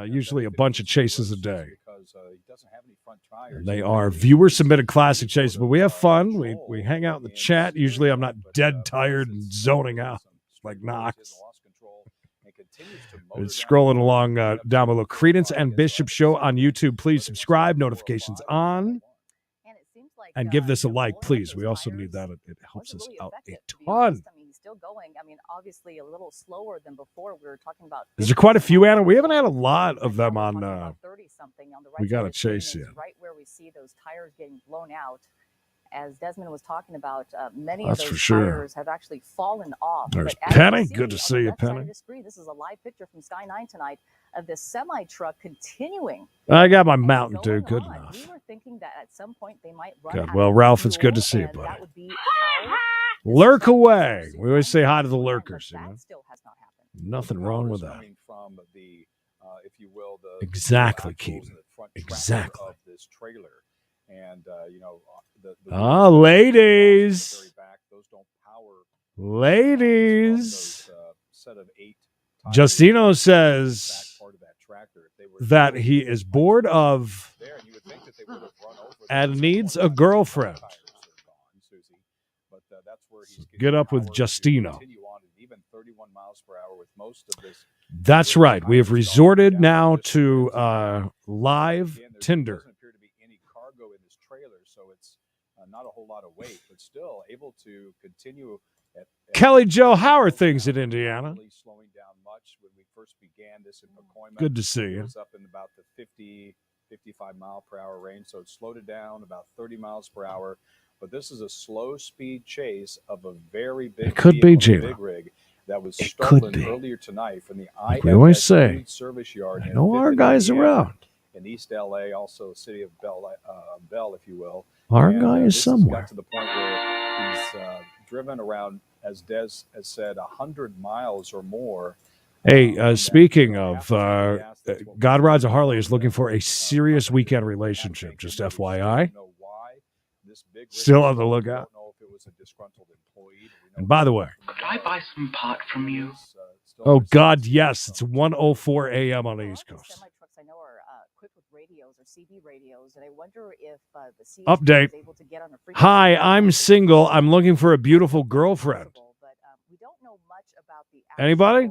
usually a bunch of chases a day. And they are viewer-submitted classic chases, but we have fun. We hang out in the chat. Usually I'm not dead tired and zoning out like Knox. It's scrolling along down below. Credence and Bishop Show on YouTube. Please subscribe. Notifications on. And give this a like, please. We also need that. It helps us out a ton. I mean, he's still going. I mean, obviously a little slower than before. We were talking about. Is there quite a few, Anna? We haven't had a lot of them on. 30-something on the right. We Gotta Chase you. Right where we see those tires getting blown out. As Desmond was talking about, many That's of for those sure. tires have actually fallen off. There's But as Penny. you see Good to on see the you, left side Penny. of the screen, this is a live picture from Sky 9 tonight of this semi-truck continuing. I got my Mountain Dew. going Good on. enough. We were thinking that at some point they might run Good. out Well, of Ralph, it's good to fuel, see you, and buddy. that would be how Lurk away. We always say hi to the lurkers. You know? that still has not happened. Nothing wrong with that. From the, if you will, the Exactly, axles Keaton. and the front Exactly. tractor of this trailer, and the ladies. very back, those don't power Ladies. those, set of 8 tires Justino back says part of that tractor. If they were that he is bored of there, and you would think that they would have run over and those needs front a girlfriend. tires are gone, Susie. But that's where he's getting Get up with power to Justino. continue on at even 31 miles per hour with most of this. That's right. We have resorted now to live Again, there Tinder. doesn't appear to be any cargo in this trailer, so it's not a whole lot of weight, but still able to continue. At Kelly Joe, how are things in Indiana? really slowing down much when we first began this in Pacoima. Good to see It you. was up in about the 50, 55-mile-per-hour range. So it slowed it down about 30 miles per hour. But this is a slow-speed chase of a very big It could be, vehicle, Gina. big rig that was It stolen could be. earlier tonight from the We always IFS say, Food Service Yard I in know our Fifth guys Indiana, around. in East LA, also the city of Bell, if you will. Our And, guy is this has somewhere. got to the point where he's driven around, as Des has said, 100 miles or more. Hey, speaking of, God Rides a Harley is looking for a serious weekend relationship. Just FYI. Still on the lookout. And by the way, Could I buy some pot from you? oh God, yes, it's 1:04 a.m. on the East Coast. Semi-trucks I know are equipped with radios or CB radios, and I wonder if the CHP Update. is able to get on a frequency. Hi, I'm single. I'm looking for a beautiful girlfriend. But we don't know much about the Anybody?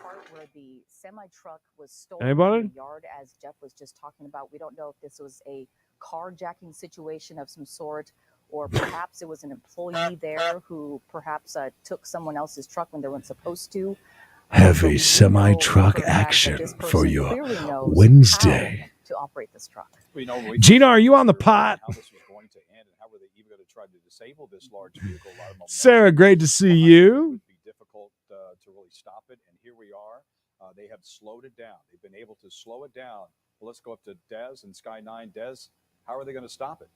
part where the semi-truck was stolen Anybody? from the yard, as Jeff was just talking about. We don't know if this was a carjacking situation of some sort, or perhaps it was an employee there who perhaps took someone else's truck when they weren't supposed to. Heavy semi-truck action for your Wednesday. To operate this truck. Gina, are you on the pot? Sarah, great to see you. It would be difficult to really stop it, and here we are. They have slowed it down. They've been able to slow it down. Well, let's go up to Des and Sky 9. Des, how are they going to stop it?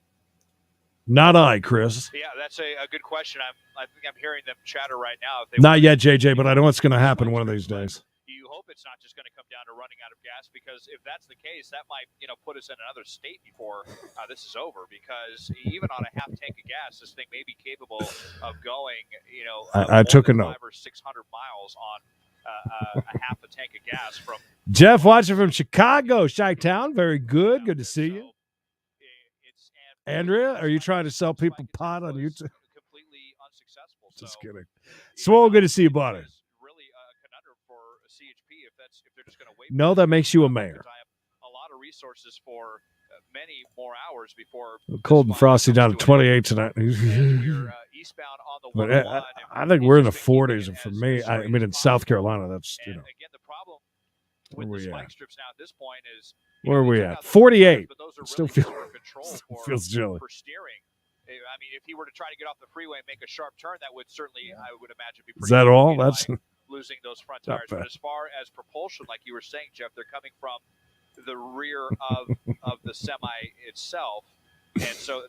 Not I, Chris. Yeah, that's a good question. I think I'm hearing them chatter right now. If they Not yet, JJ, but I know what's going to happen one of these days. You hope it's not just going to come down to running out of gas, because if that's the case, that might put us in another state before this is over. Because even on a half tank of gas, this thing may be capable of going I took a note. 500 or 600 miles on a half a tank of gas from Jeff watching from Chicago, Chi-Town. Very good. Good to see you. Andrea, are you trying to sell people pot on YouTube? Completely unsuccessful. Just kidding. Swole, good to see you, buddy. Really a conundrum for CHP if they're just going to wait. No, that makes you a mayor. I have a lot of resources for many more hours before. Cold and frosty down to 28 tonight. We're eastbound on the But 101. I think we're in the 40s, and for me, I mean, in South Carolina, that's Again, the problem where with we the at? spike strips now at this point is Where are they we took at? out the 48. but those are Still really feel- for control for, feels chilly. for steering. I mean, if he were to try to get off the freeway and make a sharp turn, that would certainly, I would imagine, be pretty Is that all? complicated That's by losing those front not tires. bad. But as far as propulsion, like you were saying, Jeff, they're coming from the rear of the semi itself, and so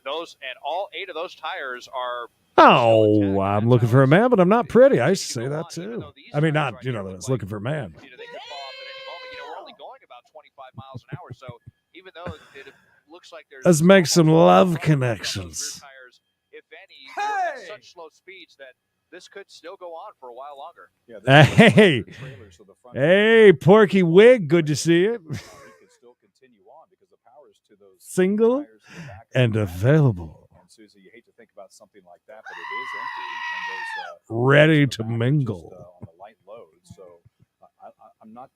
all 8 of those tires are. Oh, I'm looking for a man, but I'm not pretty. I used to say that too. I mean, not, that I was looking for a man. They could fall off at any moment. We're only going about 25 miles an hour, so even though it looks like there's Let's make some love connections. rear tires, if any, we're at such slow speeds that this could still go on for a while longer. Yeah, Hey, hey, Porky Wig, good to see you. Single and available. And Susie, you hate to think about something like that, but it is empty. And those, Ready to back are mingle. just, on the light load. So I'm not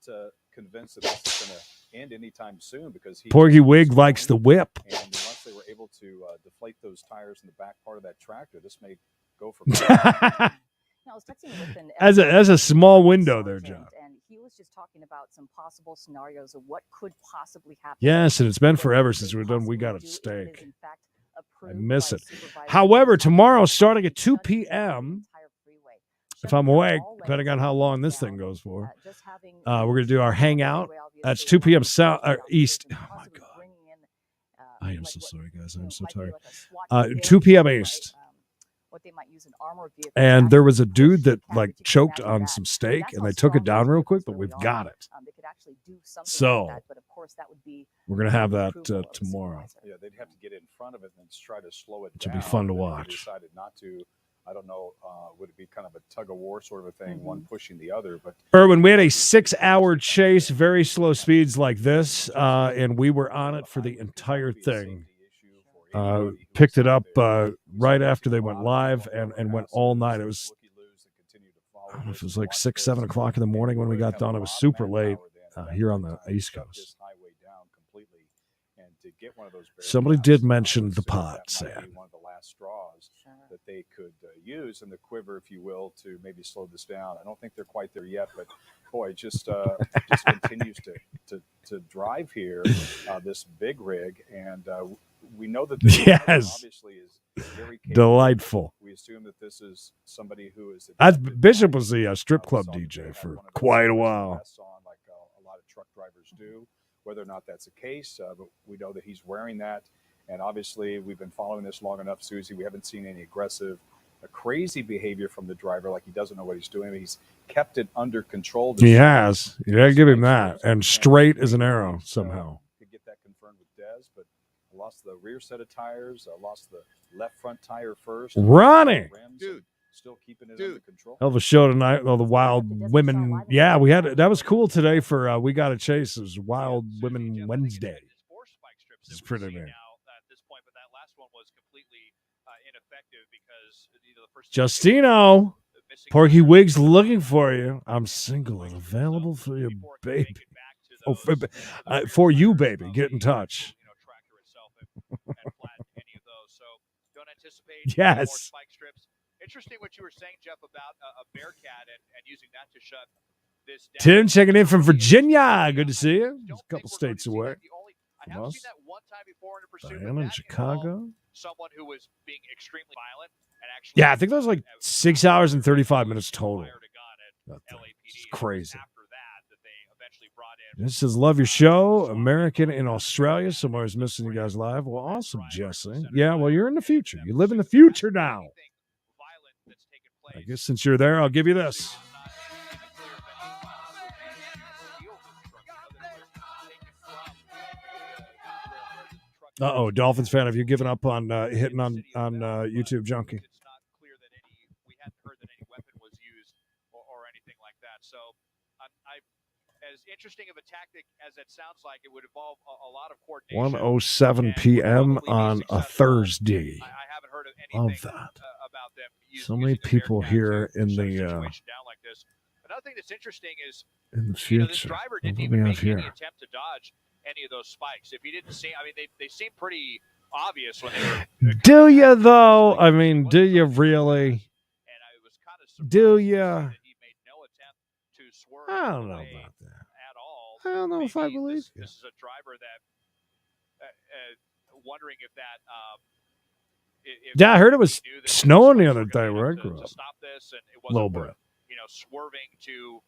convinced that this is going to end anytime soon, because Porky Wig likes the whip. And unless they were able to deflate those tires in the back part of that tractor, this may go for I was texting with an As a small window there, John. And he was just talking about some possible scenarios of what could possibly happen. Yes, and it's been forever since we've done We Got a Steak. I miss it. However, tomorrow, starting at 2 p.m., if I'm awake, depending on how long this thing goes for, we're going to do our hangout. That's 2 p.m. East. Oh, my God. I am so sorry, guys. I'm so tired. 2 p.m. East. What they might use an armored vehicle. And there was a dude that choked on some steak, and they took it down real quick, but we've got it. They could actually do something So like that, but of course that would be we're going to have that tomorrow. Yeah, they'd have to get in front of it and try to slow it Which will down. be fun to If they watch. decided not to. I don't know. Would it be kind of a tug of war sort of a thing, one pushing the other? But Erwin, we had a 6-hour chase, very slow speeds like this, and we were on it for the entire thing. Picked it up right after they went live and went all night. It was, I don't know if it was like 6, 7 o'clock in the morning when we got done. It was super late here on the East Coast. Somebody did mention the pot, Sam. that they could use in the quiver, if you will, to maybe slow this down. I don't think they're quite there yet, but boy, just continues to drive here, this big rig, and we know that this obviously is very capable. Delightful. We assume that this is somebody who is. Bishop was the strip club DJ for quite a while. Like a lot of truck drivers do. Whether or not that's the case, but we know that he's wearing that. And obviously, we've been following this long enough, Susie. We haven't seen any aggressive, crazy behavior from the driver, like he doesn't know what he's doing. He's kept it under control. He has. You gotta give him that. And straight as an arrow somehow. Could get that confirmed with Dez, but I lost the rear set of tires. I lost the left front tire first. Running. Dude. Still keeping it under control. Hell of a show tonight. All the wild women. Yeah, we had that was cool today for We Gotta Chase. It was Wild Women Wednesday. It's pretty neat. At this point, but that last one was completely ineffective because the first Justino, Porky Wig's looking for you. I'm single and available for your baby. Oh, for you, baby. Get in touch. Yes. More spike strips. Interesting what you were saying, Jeff, about a Bearcat and using that to shut this down. Tim checking in from Virginia. Good to see you. Just a couple states away. I have seen that one time before in a pursuit. Diana in Chicago. Someone who was being extremely violent and actually. Yeah, I think that was like 6 hours and 35 minutes total. It's crazy. This says, love your show. American in Australia. Somewhere's missing you guys live. Well, awesome, Jesse. Yeah, well, you're in the future. You live in the future now. I guess since you're there, I'll give you this. Uh-oh, Dolphins fan, have you given up on hitting on YouTube Junkie? It's not clear that we hadn't heard that any weapon was used or anything like that. So as interesting of a tactic as it sounds like, it would involve a lot of coordination. 1:07 p.m. on a Thursday. I haven't heard of anything about them so many people here in the Another thing that's interesting is in the future. This driver didn't even make any attempt to dodge any of those spikes. If he didn't see, I mean, they seem pretty obvious when they were. Do you though? I mean, do you really? And I was kind of do you? That he made no attempt to swerve. I don't know about that at all. I don't know if I believe you. This is a driver that wondering if that. Yeah, I heard it was snowing the other day where I grew up. To stop this, and it wasn't a little bit. Swerving to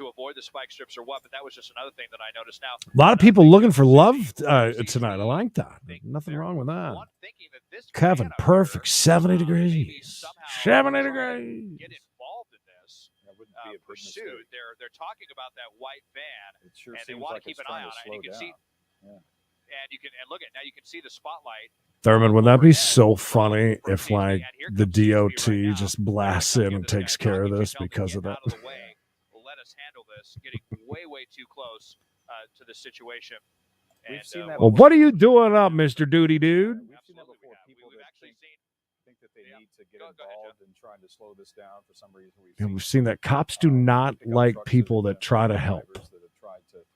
avoid the spike strips or what, but that was just another thing that I noticed. Now, a lot of people looking for love tonight. I like that. Nothing wrong with that. Kevin, perfect. 70 degrees. 70 degrees. Get involved in this pursuit. They're talking about that white van, and they want to keep an eye on it. And you can see, and look at now. You can see the spotlight. Thurman, would that be so funny if, like, the DOT just blasts in and takes care of this because of that? Let us handle this. Getting way too close to the situation. Well, what are you doing up, Mr. Duty Dude? We've seen that before. People that think that they need to get involved in trying to slow this down for some reason. We've seen that cops do not like people that try to help.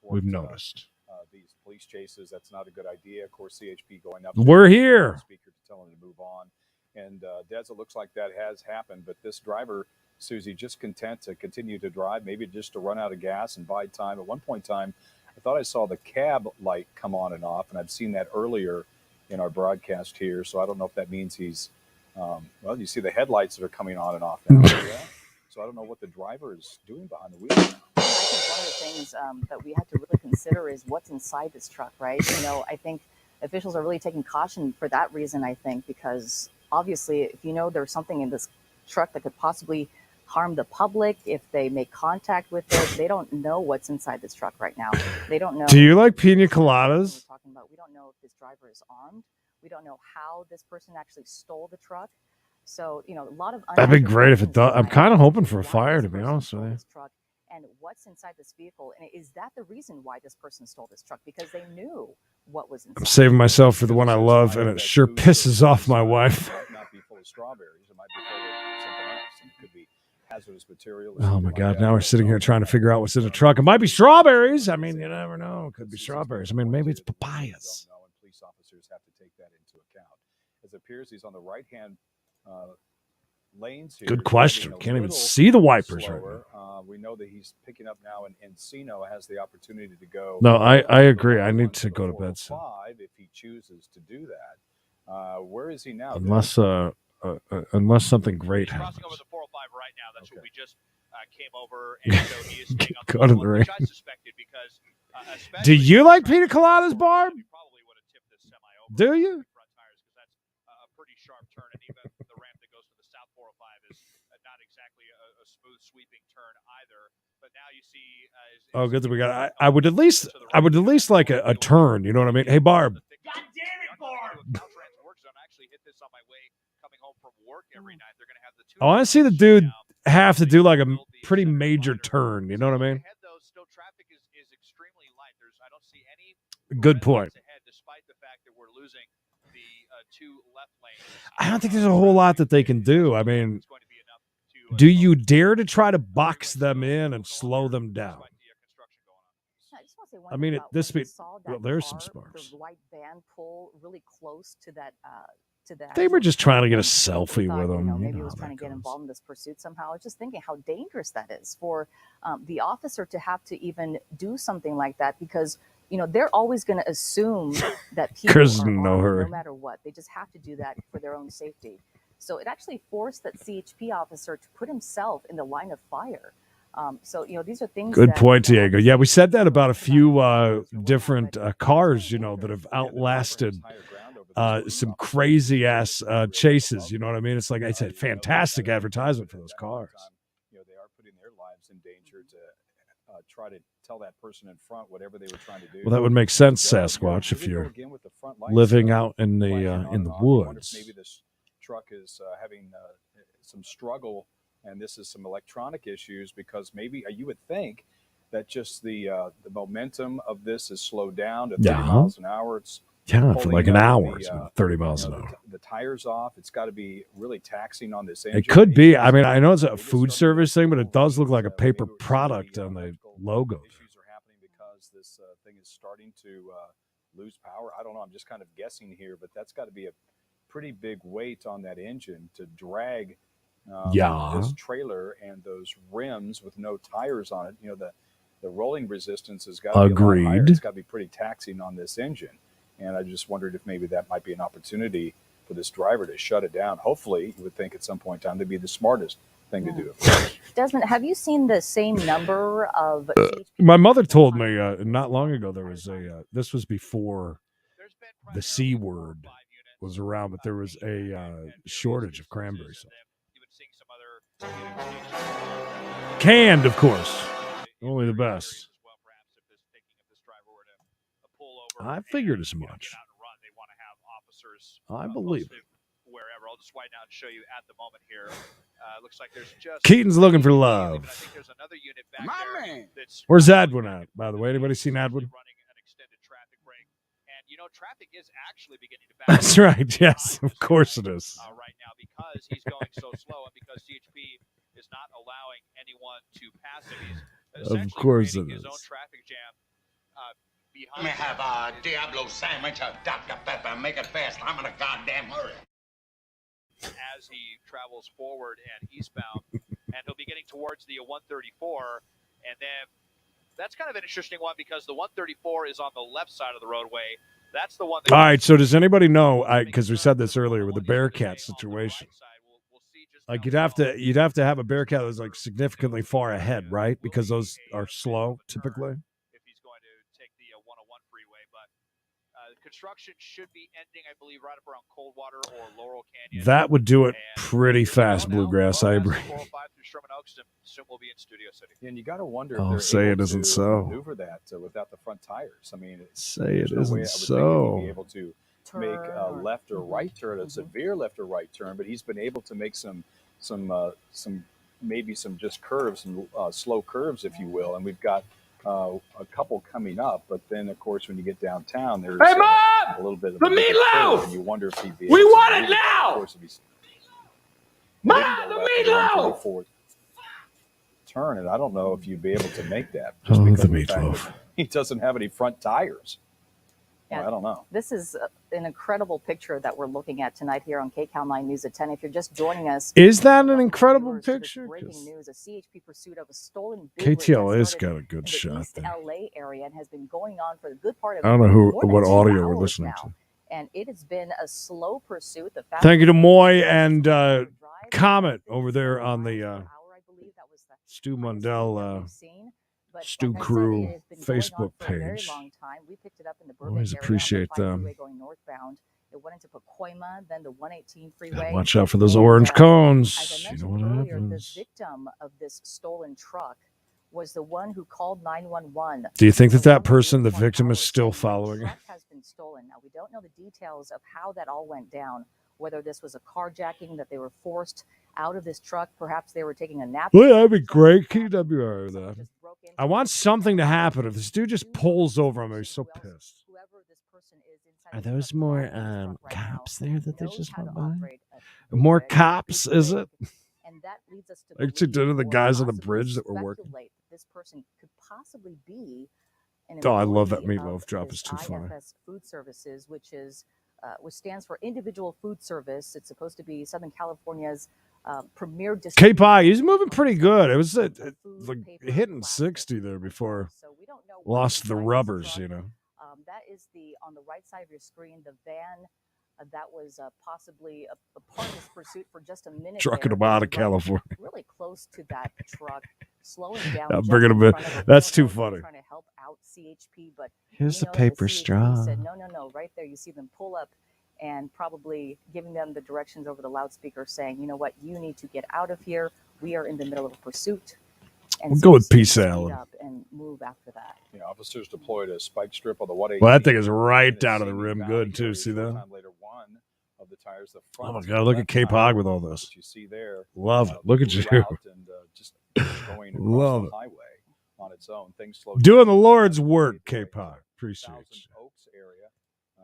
We've noticed. These police chases, that's not a good idea. Of course, CHP going up. We're here. Speaker to tell him to move on. And Des, it looks like that has happened. But this driver, Susie, just content to continue to drive, maybe just to run out of gas and buy time. At one point in time, I thought I saw the cab light come on and off, and I've seen that earlier in our broadcast here. So I don't know if that means he's, well, you see the headlights that are coming on and off now. So I don't know what the driver is doing behind the wheel. I think one of the things that we have to really consider is what's inside this truck, right? I think officials are really taking caution for that reason, I think, because obviously if there's something in this truck that could possibly harm the public, if they make contact with it, they don't know what's inside this truck right now. They don't know. Do you like pina coladas? We don't know if this driver is armed. We don't know how this person actually stole the truck. So, a lot of... That'd be great if it does. I'm kind of hoping for a fire, to be honest with you. And what's inside this vehicle, and is that the reason why this person stole this truck? Because they knew what was inside. I'm saving myself for the one I love, and it sure pisses off my wife. It might not be full of strawberries. It might be full of something else. It could be hazardous material. Oh my God! Now we're sitting here trying to figure out what's in the truck. It might be strawberries. I mean, you never know. It could be strawberries. I mean, maybe it's papayas. Police officers have to take that into account. As appears he's on the right-hand lanes here. Good question. Can't even see the wipers right now. We know that he's picking up now, and Encino has the opportunity to go. No, I agree. I need to go to bed soon. If he chooses to do that. Where is he now? Unless something great happens. Crossing over the 405 right now. That's what we just came over, and so he is staying on the Go to the 401, ring. which I suspected because. Do you like pina coladas, Barb? Probably would have tipped this semi over. Do you? Front tires, because that's a pretty sharp turn, and even the ramp that goes to the South 405 is not exactly a smooth sweeping turn either. But now you see. Oh, good that we got. I would at least like a turn. You know what I mean? Hey, Barb. God damn it, Barb! Actually hit this on my way coming home from work every night. They're going to have the two. I want to see the dude have to do like a pretty major turn. You know what I mean? Still, traffic is extremely light. I don't see any. Good point. Ahead, despite the fact that we're losing the two left lanes. I don't think there's a whole lot that they can do. I mean, do you dare to try to box them in and slow them down? I mean, at this speed, well, there's some sparks. The white van pull really close to that. They were just trying to get a selfie with them. Maybe he was trying to get involved in this pursuit somehow. I was just thinking how dangerous that is for the officer to have to even do something like that, because they're always going to assume that people are armed, no matter what. They just have to do that for their own safety. So it actually forced that CHP officer to put himself in the line of fire. So these are things. Good point, Diego. Yeah, we said that about a few different cars, that have outlasted some crazy ass chases. You know what I mean? It's like it's a fantastic advertisement for those cars. They are putting their lives in danger to try to tell that person in front whatever they were trying to do. Well, that would make sense, Sasquatch, if you're living out in the woods. Maybe this truck is having some struggle, and this is some electronic issues, because maybe you would think that just the momentum of this is slowed down to 30 miles an hour. It's for like an hour, it's 30 miles an hour. The tires off. It's got to be really taxing on this engine. It could be. I mean, I know it's a food service thing, but it does look like a paper product on the logo. Issues are happening because this thing is starting to lose power. I don't know. I'm just kind of guessing here, but that's got to be a pretty big weight on that engine to drag this trailer and those rims with no tires on it. The rolling resistance has got to be a lot higher. It's got to be pretty taxing on this engine. And I just wondered if maybe that might be an opportunity for this driver to shut it down. Hopefully, you would think at some point in time, that'd be the smartest thing to do. Desmond, have you seen the same number of... My mother told me not long ago there was this was before the C word was around, but there was a shortage of cranberry sauce. Canned, of course. Only the best. I figured as much. I believe it. Wherever. I'll just widen out and show you at the moment here. Looks like there's just Keaton's looking for love. I think there's another unit back there that's Where's Adwin at, by the way? Anybody seen Adwin? Running an extended traffic break. And traffic is actually beginning to back. That's right. Yes, of course it is. Right now, because he's going so slow, and because CHP is not allowing anyone to pass him. He's of course it his is. own traffic jam. Let me have a Diablo sandwich, a Dr. Pepper, make it fast. I'm in a goddamn hurry. As he travels forward and eastbound, and he'll be getting towards the 134, and then that's kind of an interesting one because the 134 is on the left side of the roadway. That's the one. All right. So does anybody know? Because we said this earlier with the Bearcat situation. Like you'd have to have a Bearcat that's like significantly far ahead, right? Because those are slow typically. If he's going to take the 101 freeway, but construction should be ending, I believe, right up around Coldwater or Laurel Canyon. That would do it pretty fast, Bluegrass. I agree. 405 through Sherman Oaks, and soon we'll be in Studio City. And you got to wonder. Oh, if say it isn't so. Maneuver that without the front tires. I mean, say it no isn't so. Be able to make a left or right turn, a severe left or right turn, but he's been able to make some maybe some just curves, some slow curves, if you will. And we've got a couple coming up, but then of course when you get downtown, there's a little bit of the meatloaf. And you wonder if he'd be. We want it now. Of course, if he's the meatloaf. Turn, and I don't know if you'd be able to make that. Just because the meatloaf. He doesn't have any front tires. Well, I don't know. This is an incredible picture that we're looking at tonight here on KCAL 9 News at 10. If you're just joining us, is that an incredible picture? Breaking news: a CHP pursuit of a stolen big KTLA has got a good shot East there. LA area and has been going on for a good part of I don't know what 2 audio we're hours listening now. to. And it has been a slow pursuit. Thank you to Moy and Comet over there on the Stu Mundell Stu Crew Facebook page. Always appreciate them. It went into Pacoima, then the 118 freeway. Watch out for those orange cones. You know what happens. The victim of this stolen truck was the one who called 911. Do you think that person, the victim, is still following? The truck has been stolen. Now, we don't know the details of how that all went down, whether this was a carjacking, that they were forced out of this truck. Perhaps they were taking a nap. Well, that'd be great. KWR that. I want something to happen. If this dude just pulls over, I'm so pissed. Are those more cops there that they just went by? More cops, is it? And that leads us to like she did to the guys on the bridge that were working. This person could possibly be an I love that meatloaf drop. Is too funny. IFS Food Services, which stands for Individual Food Service. It's supposed to be Southern California's premier distributor. K-Pie, he's moving pretty good. It was like hitting 60 there before. So we don't know lost the rubbers, you know. That is on the right side of your screen, the van that was possibly a part of this pursuit for just a minute. Trucking them out of California. Really close to that truck, slowing down. I'm bringing him in. That's too funny. Trying to help out CHP, but here's the paper straw. Said, no, right there. You see them pull up and probably giving them the directions over the loudspeaker saying, you know what, you need to get out of here. We are in the middle of a pursuit. And we'll go with Peace Allen. Up and move after that. Yeah, officers deployed a spike strip on the 118. Well, that thing is right down to the rim. Good, too. See that? Later, one of the tires, the oh, my God. Look at K-Pog with all this. You see there, love it. Look at you. And, just going love the it. highway on its own. Things slowed doing the Lord's work, K-Pog. Appreciate you.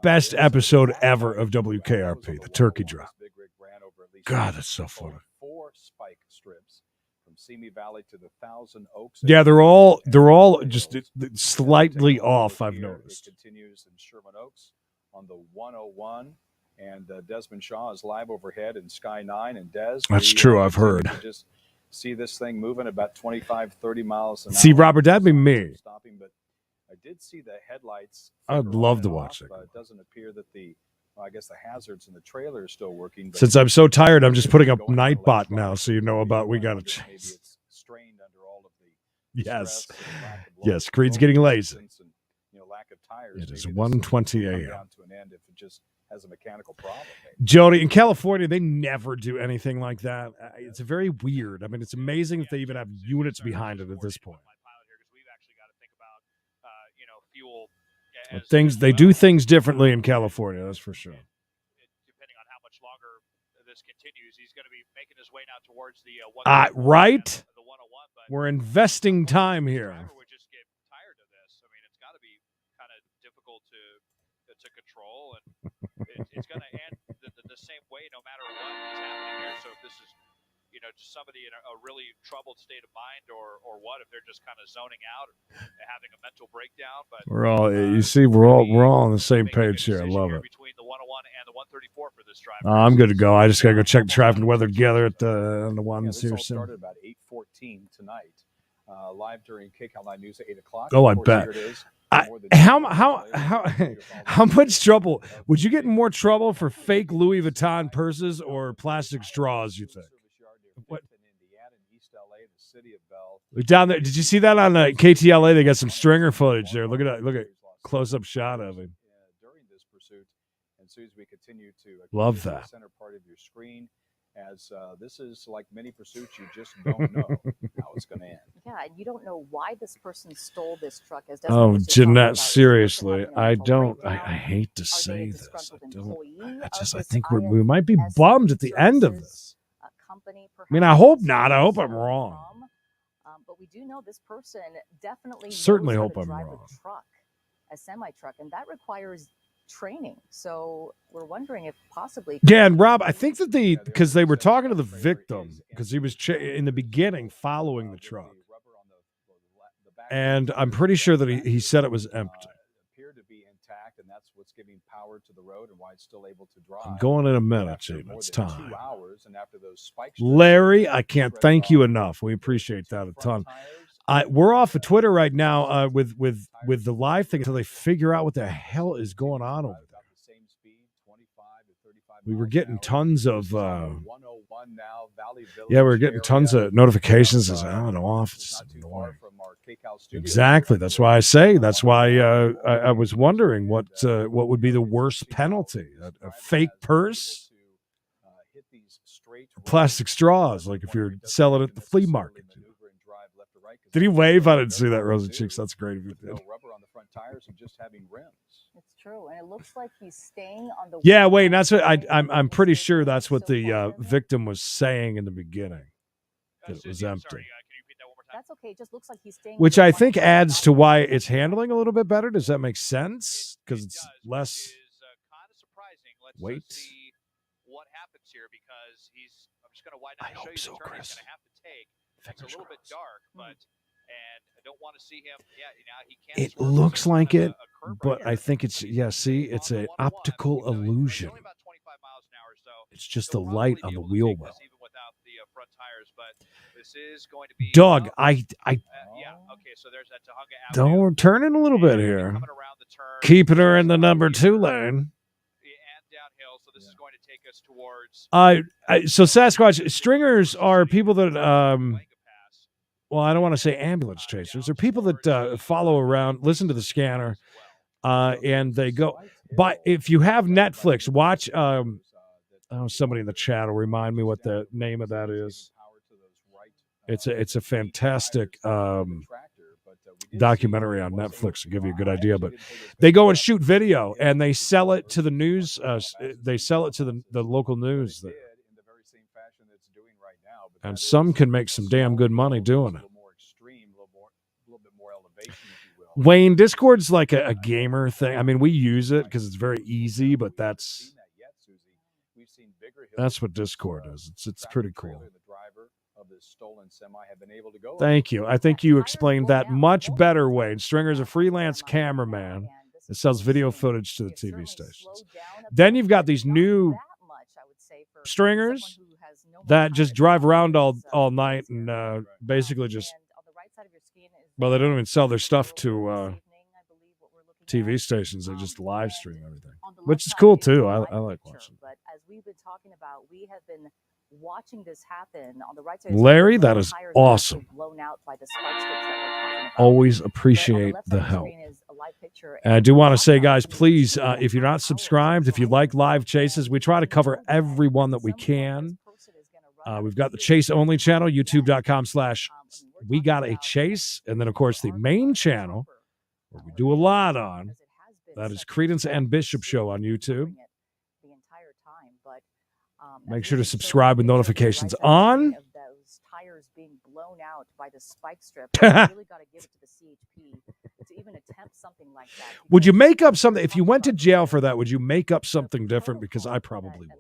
Best episode ever of WKRP, the turkey drop. God, that's so funny. 4 spike strips. Simi Valley to the Thousand Oaks. Yeah, they're all just slightly off. I've noticed. It continues in Sherman Oaks on the 101, and Desmond Shaw is live overhead in Sky 9 and Des. That's true. I've heard. Just see this thing moving about 25, 30 miles an hour. See, Robert, that'd be me. Stopping, but I did see the headlights. I'd love to watch it. It doesn't appear that I guess the hazards in the trailer are still working. But since I'm so tired, I'm just putting up Nightbot now, so you know about we got to chase. Yes, yes. Creed's getting lazy. And, lack of tires. It is 1:20 a.m. Down to an end if it just has a mechanical problem. Jody, in California, they never do anything like that. It's very weird. I mean, it's amazing that they even have units behind it at this point. They do things differently in California, that's for sure. Depending on how much longer this continues, he's going to be making his way now towards the right. The 101. But we're investing time here. The driver would just get tired of this. I mean, it's got to be kind of difficult to control, and it's going to end the same way no matter what is happening here. So if this is just somebody in a really troubled state of mind or what, if they're just kind of zoning out and having a mental breakdown. But we're all, you see, we're all on the same page here. I love it. Between the 101 and the 134 for this driver. I'm good to go. I just got to go check the traffic and weather together on the ones here soon. Started about 8:14 tonight, live during KCAL 9 News at 8 o'clock. Oh, I bet. How much trouble would you get in more trouble for fake Louis Vuitton purses or plastic straws, you think? What? Down there, did you see that on KTLA? They got some stringer footage there. Look at close-up shot of him. During this pursuit, and so as we continue to love that center part of your screen, as this is like many pursuits, you just don't know how it's going to end. Yeah, and you don't know why this person stole this truck. Oh, Jeanette, seriously, I don't. I hate to say this. I think we might be bummed at the end of this. I mean, I hope not. I hope I'm wrong. But we do know this person definitely certainly knows hope how to I'm drive wrong. A semi-truck, and that requires training. So we're wondering if possibly. Yeah, and Rob, I think that because they were talking to the victim because he was in the beginning following the truck, and I'm pretty sure that he said it was empty. that's what's giving power to the road and why it's still able to drive. I'm going in a minute, After Gene. more It's than time. 2 hours, and after those spikes, Larry, I can't thank you enough. We appreciate that a ton. We're off of Twitter right now with the live thing until they figure out what the hell is going on over there. We were getting tons of we're getting tons of notifications. It's on and off. It's annoying. Exactly. That's why I say. That's why I was wondering what would be the worst penalty: a fake purse, plastic straws, like if you're selling at the flea market. Did he wave? I didn't see that, Rosy Cheeks. That's great if you did. Rubber on the front tires and just having rims. It's true, and it looks like he's staying on the. Yeah, wait. That's what I'm pretty sure that's what the victim was saying in the beginning. That it was empty. That's okay. It just looks like he's staying. Which I think adds to why it's handling a little bit better. Does that make sense? Because it's less kind of surprising. Let's weight. See what happens here because I'm just going to widen out and show you the turn he's going to have to take. It's a little bit dark, but and I don't want to see him. Yeah, now he can't. It looks like it, but I think it's see, it's an optical illusion. It's only about 25 miles an hour, so it's just the light on the wheel well. Even without the front tires, but this is going to be Dog. yeah. Okay, so there's that Tahunga Don't we're turning a little bit here. Keeping her in the number 2 lane. Downhill, so this is going to take us towards. So Sasquatch stringers are people that well, I don't want to say ambulance chasers. They're people that follow around, listen to the scanner, and they go. But if you have Netflix, watch. Somebody in the chat will remind me what the name of that is. It's a fantastic documentary on Netflix to give you a good idea. But they go and shoot video and they sell it to the news. They sell it to the local news there. And some can make some damn good money doing it. Wayne, Discord's like a gamer thing. I mean, we use it because it's very easy, but that's what Discord is. It's pretty cool. Thank you. I think you explained that much better, Wayne. Stringer's a freelance cameraman that sells video footage to the TV stations. Then you've got these new stringers that just drive around all night and basically just, well, they don't even sell their stuff to TV stations. They just live stream everything, which is cool too. I like watching. But as we've been talking about, we have been watching this happen on the right side. Larry, that is awesome. Always appreciate the help. And I do want to say, guys, please, if you're not subscribed, if you like live chases, we try to cover every one that we can. We've got the Chase Only channel, youtube.com/we got a chase. And then, of course, the main channel, where we do a lot on, that is Credence and Bishop Show on YouTube. Make sure to subscribe with notifications on. Tires being blown out by the spike strip. You really got to give it to the CHP to even attempt something like that. Would you make up something if you went to jail for that? Would you make up something different? Because I probably would.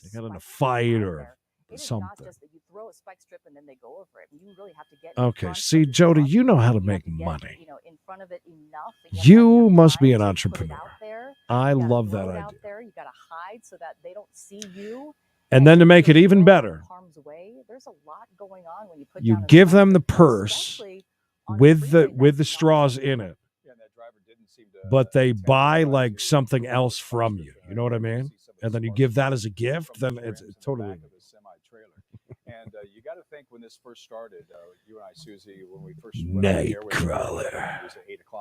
You got in a fight or something. Not just that you throw a spike strip and then they go over it. You really have to get. Okay, see, Jody, you know how to make money. In front of it enough. You must be an entrepreneur. I love that idea. You got to hide so that they don't see you. And then to make it even better, there's a lot going on when you put you give them the purse with the straws in it, but they buy like something else from you. You know what I mean? And then you give that as a gift. Then it's totally. And you got to think when this first started, you and I, Susie, when we first Nightcrawler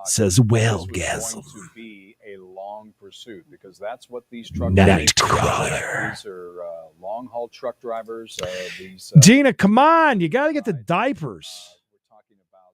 says, "Well, gasm." Going to be a long pursuit because that's what these truck Nightcrawler. These are long haul truck drivers. Dina, come on, you got to get the diapers. We're talking about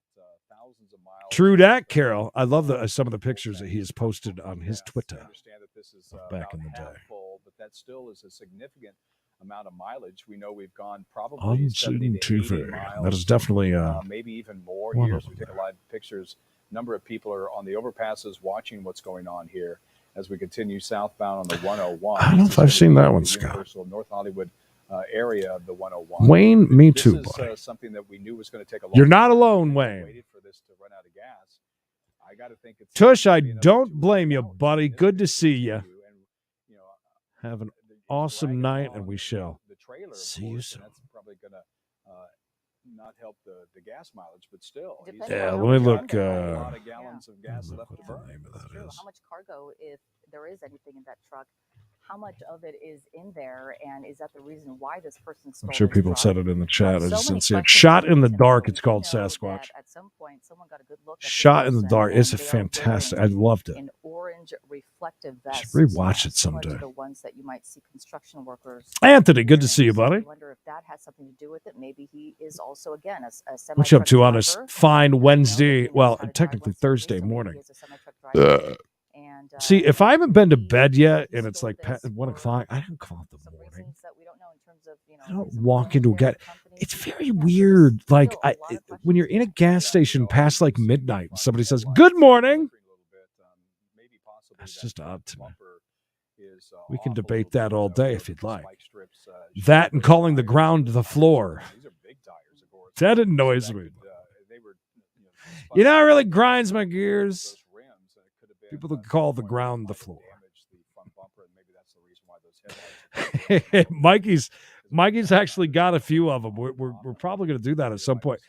thousands of miles. True that, Carol. I love some of the pictures that he has posted on his Twitter. I understand that this is back in the day, full, but that still is a significant amount of mileage. We know we've gone probably 70 to 80 miles. That is definitely maybe even more here as we take a live pictures. Number of people are on the overpasses watching what's going on here as we continue southbound on the 101. I don't know if I've seen that one, Scott. North Hollywood area of the 101. Wayne, me too, this buddy. is something that we knew was going to take a long You're not alone, Wayne. Waited for this to run out of gas. got to think it's Tush, I don't blame you, buddy. Good to see you. Have an awesome night, and we shall see you soon. That's probably going to not help the gas mileage, but still. Yeah, let me look. A lot of gallons of gas Look left what to the burn. name of that is. How much cargo, if there is anything in that truck, how much of it is in there, and is that the reason why this person stole I'm sure this people truck? said it in the chat. I So just many didn't see it. questions Shot in the raised, Dark. and It's called we know Sasquatch. that at some point someone got a good look at this Shot in the person, Dark and is they are fantastic. I wearing loved it. an orange reflective I should vest, rewatch it similar to someday. the ones that you might see construction workers Anthony, good to see you, wearing. So buddy. I wonder if that has something to do with it. Maybe he is also, again, a What you up semi-truck to on this driver. fine We know that Wednesday? he knows Well, how to drive technically less safely, Thursday so maybe morning. he is a semi-truck driver. And See, if I haven't been to maybe bed yet he and it's stole like this 1 for o'clock, I don't call it the some morning. reasons that we don't know in terms of, I don't his walk into a employment gas. there at the company. It's very Yeah, so weird. there's Like still a lot of when you're in a questions. gas station past like midnight, and somebody says, "Good morning." That's just odd to me. We can debate that all day if you'd like. That and calling the ground the floor. That annoys me. You know, it really grinds my gears. People that call the ground the floor. Mikey's actually got a few of them. We're probably going to do that at some point.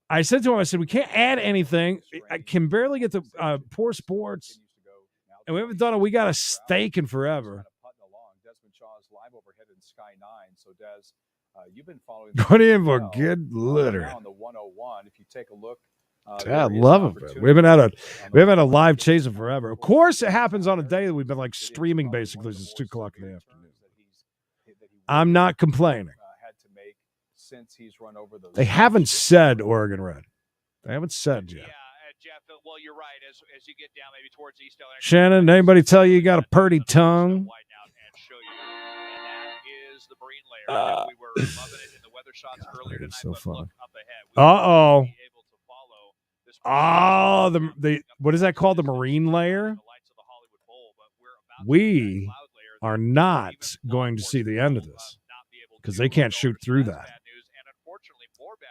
I said to him, I said, we can't add anything. I can barely get the poor sports. And we haven't done it. We got a steak in forever. What in for good litter? If you take a look, I love it. We haven't had a live chase in forever. Of course, it happens on a day that we've been like streaming basically since 2 o'clock in the afternoon. I'm not complaining. They haven't said Oregon Red. They haven't said yet. Yeah, Jeff. Well, you're right. As you get down maybe towards East LA. Shannon, anybody tell you got a purty tongue? And that is the marine layer. We were loving it in the weather shots earlier tonight. So funny. Look up ahead. The what is that called? The marine layer? We are not going to see the end of this because they can't shoot through that.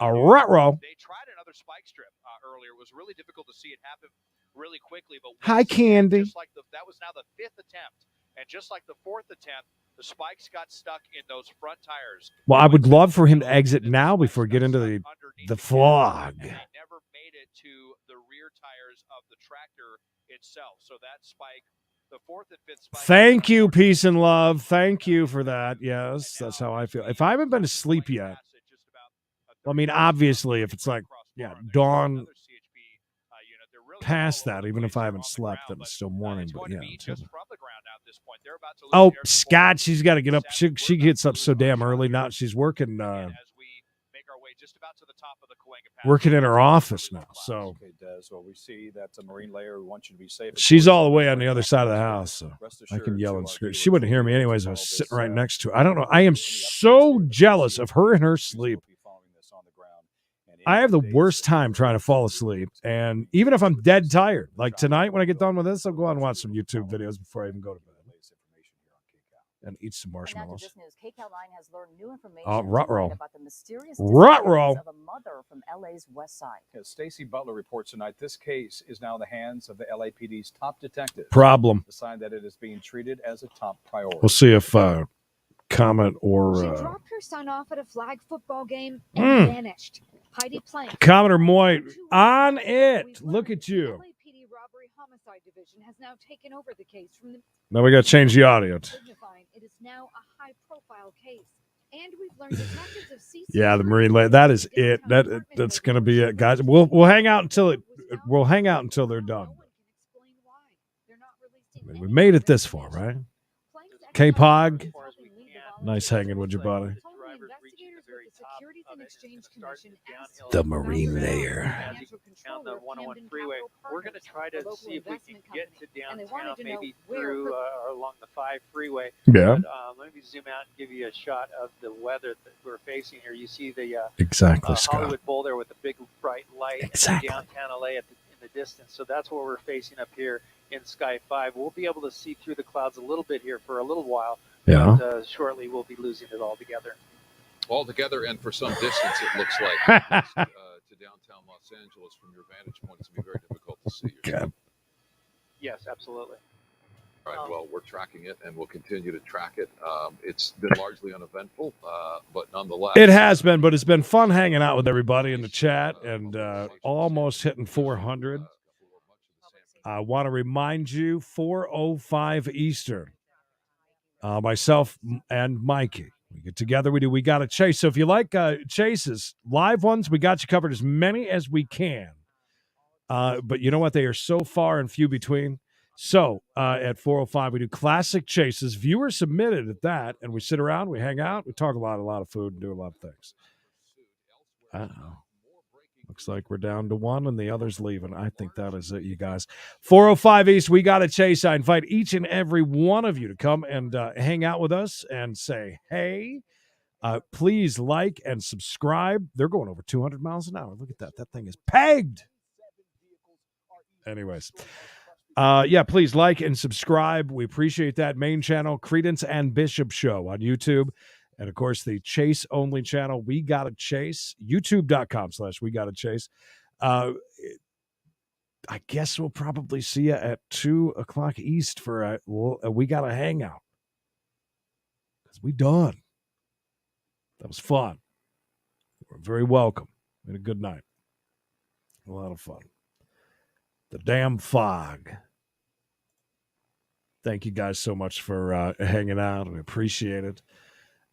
A rut-row. They tried another spike strip earlier. It was really difficult to see it happen really quickly. But hi, Candy. Just like that was now the 5th attempt. And just like the 4th attempt, the spikes got stuck in those front tires. Well, I would love for him to exit now before we get into the fog. And they never made it to the rear tires of the tractor itself. So that spike, the 4th and 5th spike. Thank you, peace and love. Thank you for that. Yes, that's how I feel. If I haven't been to sleep yet, I mean, obviously, if it's like, dawn past that, even if I haven't slept, then it's still morning. But yeah. Oh, Scott, she's got to get up. She gets up so damn early now. She's working. Working in her office now, so she's all the way on the other side of the house, so I can yell and scream. She wouldn't hear me anyways. I was sitting right next to her. I don't know. I am so jealous of her and her sleep. I have the worst time trying to fall asleep, and even if I'm dead tired, like tonight when I get done with this, I'll go out and watch some YouTube videos before I even go to bed and eat some marshmallows. Has learned new information Ruh-roh. about the mysterious Ruh-roh. of a mother from LA's West Side. As Stacey Butler reports tonight, this case is now in the hands of the LAPD's top detective. Problem. The sign that it is being treated as a top priority. We'll see if Comet or She dropped her son off at a flag football game and vanished. Heidi Plank. Comet or Moy on it. Look at you. LAPD robbery homicide division has now taken over the case from the. Now we got to change the audio. It is now a high-profile case, and we've learned detectives of CC. Yeah, the Marine layer. That is it. That's going to be it, guys. We'll hang out until they're done. I mean, we made it this far, right? K-Pog, nice hanging with your buddy. The Marine layer. On the 101 freeway, we're going to try to see if we can get to downtown, maybe through or along the 5 freeway. Yeah. But, let me zoom out and give you a shot of the weather that we're facing here. You see the exactly Hollywood Bowl there with the big bright light. Exactly. Downtown LA in the distance. So that's what we're facing up here in Sky 5. We'll be able to see through the clouds a little bit here for a little while. Yeah. But shortly we'll be losing it altogether. Altogether, and for some distance, it looks like to downtown Los Angeles from your vantage point, it's going to be very difficult to see. Yes, absolutely. All right, well, we're tracking it, and we'll continue to track it. It's been largely uneventful, but nonetheless. It has been, but it's been fun hanging out with everybody in the chat and almost hitting 400. I want to remind you, 4:05 Eastern, myself and Mikey, we get together, we got to chase. So if you like chases, live ones, we got you covered as many as we can. But you know what? They are so far and few between. So at 4:05, we do classic chases. Viewers submitted at that, and we sit around, we hang out, we talk a lot of food, and do a lot of things. Looks like we're down to one, and the other's leaving. I think that is it, you guys. 4:05 East, we got to chase. I invite each and every one of you to come and hang out with us and say, hey. Please like and subscribe. They're going over 200 miles an hour. Look at that. That thing is pegged. Anyways. Yeah, please like and subscribe. We appreciate that. Main channel, Credence and Bishop Show on YouTube. And, of course, the Chase only channel, We Gotta Chase, youtube.com/We Gotta Chase. I guess we'll probably see you at 2 o'clock East for a We Gotta Hangout. Because we done. That was fun. We're very welcome. We had a good night. A lot of fun. The damn fog. Thank you guys so much for hanging out. I appreciate it.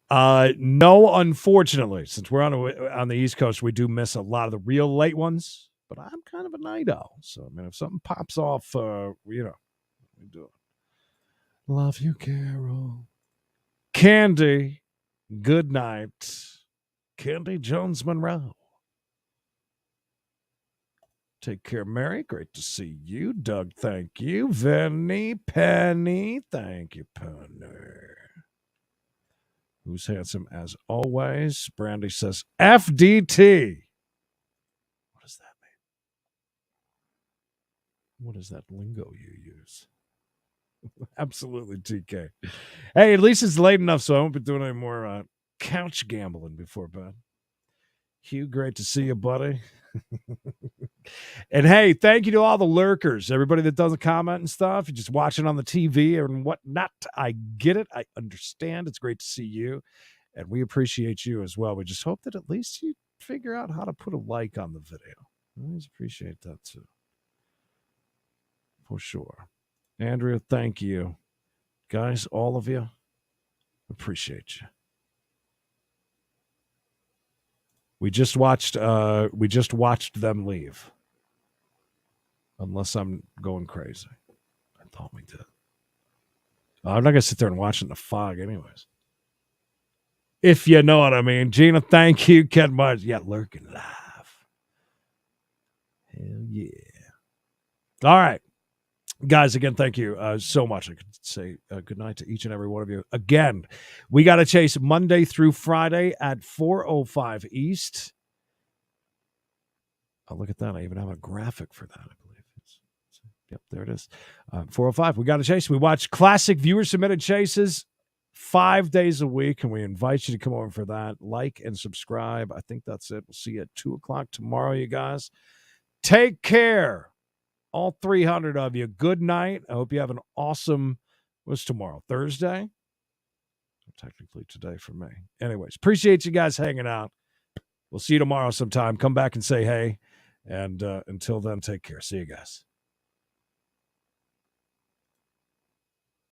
No, unfortunately, since we're on the East Coast, we do miss a lot of the real late ones. But I'm kind of a night owl. So, I mean, if something pops off, we do it. Love you, Carol. Candy, good night. Candy Jones Monroe. Take care, Mary. Great to see you. Doug, thank you. Vinny, Penny, thank you, Penny. Who's handsome as always? Brandy says FDT. What does that mean? What is that lingo you use? Absolutely, TK. Hey, at least it's late enough, so I won't be doing any more couch gambling before bed. Hugh, great to see you, buddy. And hey, thank you to all the lurkers, everybody that doesn't comment and stuff. You're just watching on the TV and whatnot. I get it. I understand. It's great to see you. And we appreciate you as well. We just hope that at least you figure out how to put a like on the video. I always appreciate that too. For sure. Andrea, thank you. Guys, all of you, appreciate you. We just watched them leave. Unless I'm going crazy. I thought we did. I'm not going to sit there and watch it in the fog anyways. If you know what I mean. Gina, thank you. Ken Mars, yeah, lurking live. Hell yeah. All right. Guys, again, thank you so much. I could say good night to each and every one of you. Again, we got to chase Monday through Friday at 4:05 East. Oh, look at that. I even have a graphic for that, I believe. Yep, there it is. 4:05. We got to chase. We watch classic viewer-submitted chases 5 days a week, and we invite you to come over for that. Like and subscribe. I think that's it. We'll see you at 2 o'clock tomorrow, you guys. Take care. All 300 of you. Good night. I hope you have an awesome, what's tomorrow? Thursday? Technically today for me. Anyways, appreciate you guys hanging out. We'll see you tomorrow sometime. Come back and say hey. And until then, take care. See you guys.